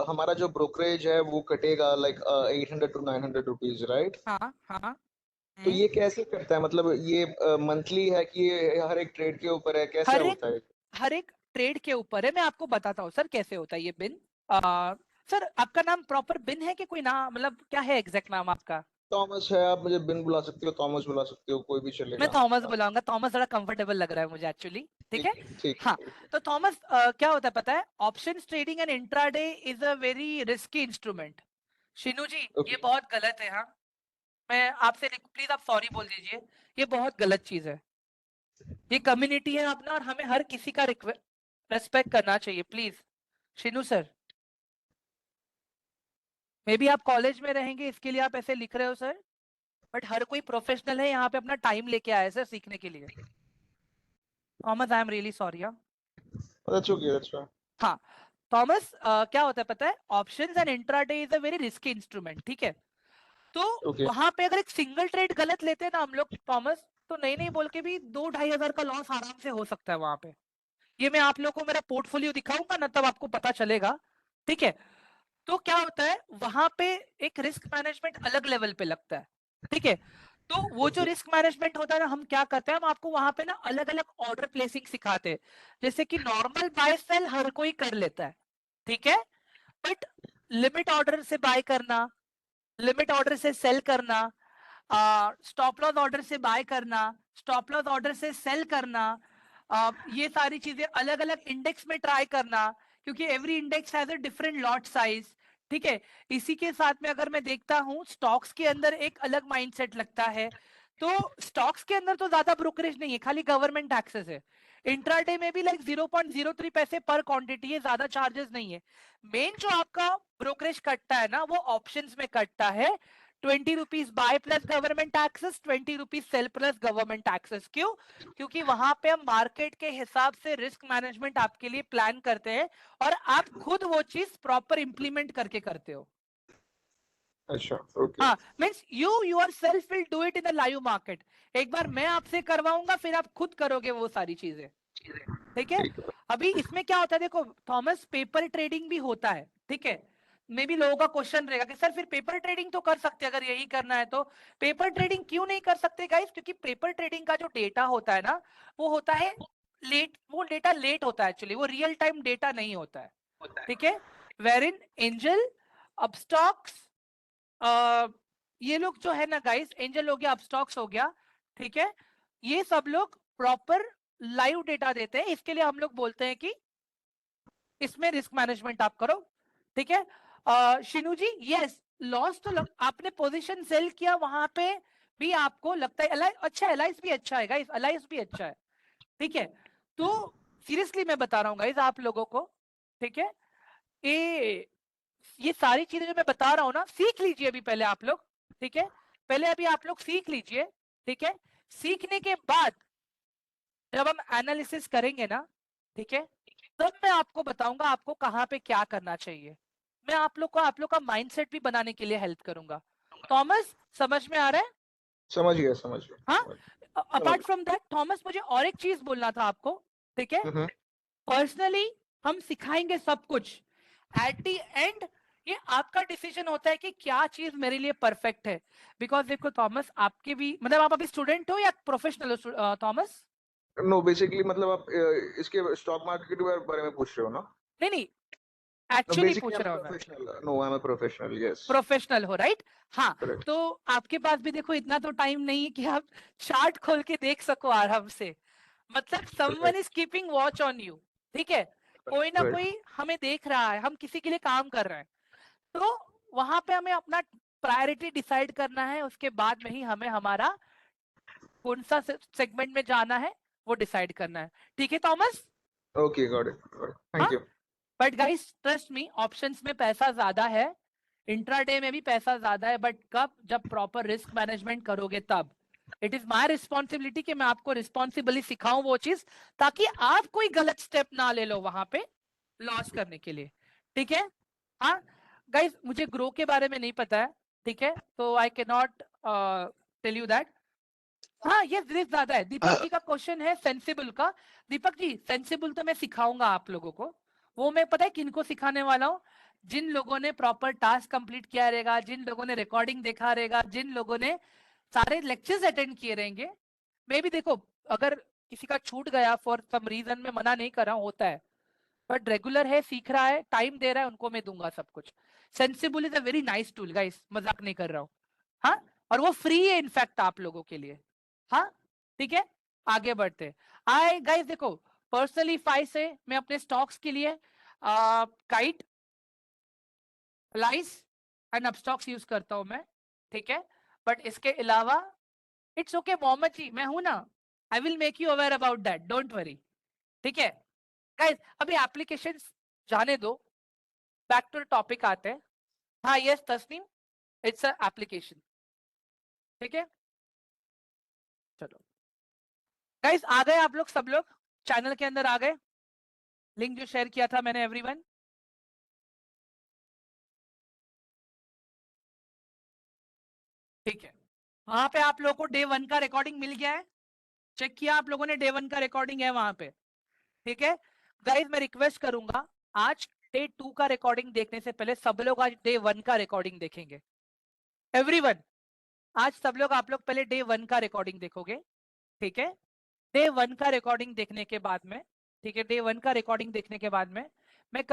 Speaker 3: हमारा जो ब्रोकरेज है वो कटेगा लाइक 800 to 900 रुपीज, राइट?
Speaker 1: हाँ हाँ।
Speaker 3: तो ये कैसे करता है, मतलब ये मंथली है कि ये हर एक ट्रेड के ऊपर है, कैसे होता है?
Speaker 1: हर एक ट्रेड के ऊपर है। मैं आपको बताता हूँ सर कैसे होता है ये बिन। सर आपका नाम प्रॉपर बिन है कि कोई नाम, मतलब क्या है एग्जैक्ट नाम आपका?
Speaker 3: थॉमस है, आप मुझे बिन बुला सकते हो, थॉमस बुला सकते हो, कोई भी
Speaker 1: मैं
Speaker 3: चलेगा।
Speaker 1: थॉमस बुलाऊंगा, थॉमस थोड़ा कंफर्टेबल लग रहा है मुझे एक्चुअली। ठीक है,
Speaker 3: ठीक
Speaker 1: हाँ।
Speaker 3: है।
Speaker 1: तो थॉमस, क्या होता है पता है, options trading and intraday is a very risky instrument. Shinu ji ये
Speaker 3: ओके।
Speaker 1: बहुत गलत है। हाँ, मैं आपसे प्लीज आप सॉरी बोल दीजिए, ये बहुत गलत चीज है। ये कम्युनिटी है अपना और हमें हर किसी का रेस्पेक्ट करना चाहिए, please. Shinu sir, may be आप कॉलेज में रहेंगे इसके लिए आप ऐसे लिख रहे हो सर, बट हर कोई प्रोफेशनल है यहाँ पे, अपना टाइम लेके आया है सर सीखने के लिए। Thomas, I am really sorry.
Speaker 3: That's okay, that's fine.
Speaker 1: हाँ, थॉमस, क्या होता है पता है, options and intraday is a very risky instrument. ठीक है, तो
Speaker 3: ओके।
Speaker 1: वहां पे अगर एक सिंगल ट्रेड गलत लेते हैं ना हम लोग थॉमस, तो नहीं नहीं बोल के भी 2-2.5 हजार का लॉस आराम से हो सकता है वहां पे। ये मैं आप लोगों को मेरा पोर्टफोलियो दिखाऊंगा ना, तब आपको पता चलेगा। ठीक है, तो क्या होता है वहां पे एक रिस्क मैनेजमेंट अलग लेवल पे लगता है। ठीक है, तो वो जो
Speaker 3: ओके।
Speaker 1: रिस्क मैनेजमेंट होता है ना, हम क्या करते हैं, हम आपको वहां पे ना अलग अलग ऑर्डर प्लेसिंग सिखाते हैं। जैसे कि नॉर्मल बाय सेल हर कोई कर लेता है, ठीक है, बट लिमिट ऑर्डर से बाय करना, लिमिट ऑर्डर से सेल करना, स्टॉप लॉस ऑर्डर से बाय करना, स्टॉप लॉस ऑर्डर से सेल करना, ये सारी चीजें अलग अलग इंडेक्स में ट्राई करना, क्योंकि every index has a different lot size. ठीक है, इसी के साथ में अगर मैं देखता हूं स्टॉक्स के अंदर एक अलग माइंडसेट लगता है। तो स्टॉक्स के अंदर तो ज्यादा ब्रोकरेज नहीं है, खाली गवर्नमेंट एक्सेस है। इंट्राडे में भी लाइक 0.03 पैसे पर क्वांटिटी है, ज्यादा चार्जेस नहीं है। मेन जो आपका ब्रोकरेज कटता है ना, वो ऑप्शंस में कटता है। 20 rupees buy plus government access, 20 rupees sell plus government access. क्यों? क्योंकि वहां पे हम मार्केट के हिसाब से रिस्क मैनेजमेंट आपके लिए प्लान करते हैं और आप खुद वो चीज प्रॉपर इंप्लीमेंट करके करते हो।
Speaker 3: अच्छा, ओके।
Speaker 1: हाँ, means you your self will do it in the live market. एक बार मैं आपसे करवाऊंगा, फिर आप खुद करोगे वो सारी चीजें। ठीक है,
Speaker 3: ठीक है।
Speaker 1: अभी इसमें क्या होता है देखो थॉमस, पेपर ट्रेडिंग भी होता है। ठीक है, मे भी लोगों का क्वेश्चन रहेगा कि सर फिर पेपर ट्रेडिंग तो कर सकते हैं, अगर यही करना है तो पेपर ट्रेडिंग क्यों नहीं कर सकते गाइस? क्योंकि पेपर ट्रेडिंग का जो डेटा होता है ना, वो होता है लेट, वो डेटा लेट होता है एक्चुअली, वो रियल टाइम डेटा नहीं होता है। ठीक है, वेर इन एंजल, अपस्टॉक्स, ये लोग जो है ना गाइस, एंजल हो गया, अपस्टॉक्स हो गया, ठीक है, ये सब लोग प्रॉपर लाइव डेटा देते हैं। इसके लिए हम लोग बोलते हैं कि इसमें रिस्क मैनेजमेंट आप करो। ठीक है, शिनू जी, यस, लॉस तो आपने पोजीशन सेल किया वहां पे भी आपको लगता है अच्छा, एलाइस भी अच्छा है गाइस, एलाइस भी अच्छा है। ठीक है, तो सीरियसली मैं बता रहा हूँ गाइस आप लोगों को, ठीक है, ये सारी चीजें जो मैं बता रहा हूँ ना, सीख लीजिए अभी पहले आप लोग। ठीक है, पहले अभी आप लोग सीख लीजिए। ठीक है, सीखने के बाद जब हम एनालिसिस करेंगे ना, ठीक है, तब मैं आपको बताऊंगा आपको कहाँ पे क्या करना चाहिए। मैं आप लोग का माइंडसेट भी बनाने के लिए हेल्प करूंगा। थॉमस, समझ में आ रहा है?
Speaker 3: समझ गया, समझ गया,
Speaker 1: हाँ,
Speaker 3: समझ समझ
Speaker 1: अपार्ट फ्रॉम दैट थॉमस, मुझे और एक चीज बोलना था आपको। ठीक है,
Speaker 3: गया।
Speaker 1: पर्सनली हम सिखाएंगे सब कुछ, एट द एंड ये आपका डिसीजन होता है कि क्या चीज मेरे लिए परफेक्ट है। बिकॉज देखो थॉमस, आपके भी मतलब आप अभी स्टूडेंट हो या प्रोफेशनल हो थॉमस?
Speaker 3: नो, बेसिकली मतलब आप इसके स्टॉक मार्केट के बारे में पूछ रहे हो ना?
Speaker 1: नहीं नहीं,
Speaker 3: नो,
Speaker 1: एक्चुअली
Speaker 3: बेसिकली
Speaker 1: पूछ
Speaker 3: आई एम
Speaker 1: रहा हूं मैं।
Speaker 3: Professional. No, I am a professional, yes.
Speaker 1: Professional हो, राइट? हाँ,
Speaker 3: करेक्ट।
Speaker 1: तो आपके पास भी देखो इतना तो टाइम नहीं है कि आप चार्ट खोल के देख सको आराम से। मतलब someone is keeping watch on you. ठीक है, कोई ना
Speaker 3: राइट।
Speaker 1: कोई हमें देख रहा है, हम किसी के लिए काम कर रहे हैं। तो वहां पे हमें अपना प्रायोरिटी डिसाइड करना है, उसके बाद में ही हमें हमारा कौन सा सेगमेंट में जाना है वो डिसाइड करना है। ठीक है Thomas?
Speaker 3: Okay, got it, thank you.
Speaker 1: But guys trust me, options में पैसा ज्यादा है, इंट्राडे में भी पैसा ज्यादा है, बट कब? जब प्रॉपर रिस्क मैनेजमेंट करोगे तब। इट इज माय रिस्पॉन्सिबिलिटी कि मैं आपको रिस्पॉन्सिबली सिखाऊं वो चीज, ताकि आप कोई गलत स्टेप ना ले लो वहां पे लॉस करने के लिए। ठीक है? हाँ गाइस, मुझे ग्रो के बारे में नहीं पता है, ठीक है, तो I can not tell you that. हाँ ये रिस्क ज्यादा है। दीपक जी का क्वेश्चन है सेंसिबल का। दीपक जी सेंसिबल तो मैं सिखाऊंगा आप लोगों को, वो मैं पता है किनको सिखाने वाला हूँ, जिन लोगों ने प्रॉपर टास्क कंप्लीट किया रहेगा, जिन लोगों ने रिकॉर्डिंग देखा रहेगा, जिन लोगों ने सारे लेक्चर्स अटेंड किए रहेंगे। मे भी देखो, अगर किसी का छूट गया फॉर सम रीजन, में मना नहीं कर रहा हूँ, होता है, बट रेगुलर है, सीख रहा है, टाइम दे रहा है, उनको मैं दूंगा सब कुछ। Sensible is a very nice tool guys, मजाक नहीं कर रहा हूँ। हाँ, और वो फ्री है इनफैक्ट आप लोगों के लिए। हाँ ठीक है, आगे बढ़ते। आई गाइस देखो, पर्सनली 5 से मैं अपने स्टॉक्स के लिए काइट, लाइस एंड अपस्टॉक्स यूज करता हूं मैं, ठीक है। बट इसके अलावा इट्स ओके मोहम्मद जी, मैं हूं ना, I will make you aware about that, don't worry. ठीक है गाइस, अभी एप्लीकेशन जाने दो, बैक टू टॉपिक आते हैं। हाँ yes Tasneem, it's a application, ठीक है। चलो गाइस, आ गए आप लोग, सब लोग चैनल के अंदर आ गए? लिंक जो शेयर किया था मैंने एवरीवन, ठीक है। वहां पे आप लोगों को डे 1 का रिकॉर्डिंग मिल गया है, चेक किया आप लोगों ने? डे 1 का रिकॉर्डिंग है वहां पे, ठीक है। गाइस मैं रिक्वेस्ट करूंगा, आज डे 2 का रिकॉर्डिंग देखने से पहले सब लोग आज डे 1 का रिकॉर्डिंग देखेंगे। एवरीवन, आज सब लोग, आप लोग पहले डे 1 का रिकॉर्डिंग देखोगे, ठीक है। डे 1 का रिकॉर्डिंग देखने के बाद में, ठीक है, डे 1 का रिकॉर्डिंग देखने के बाद में मैं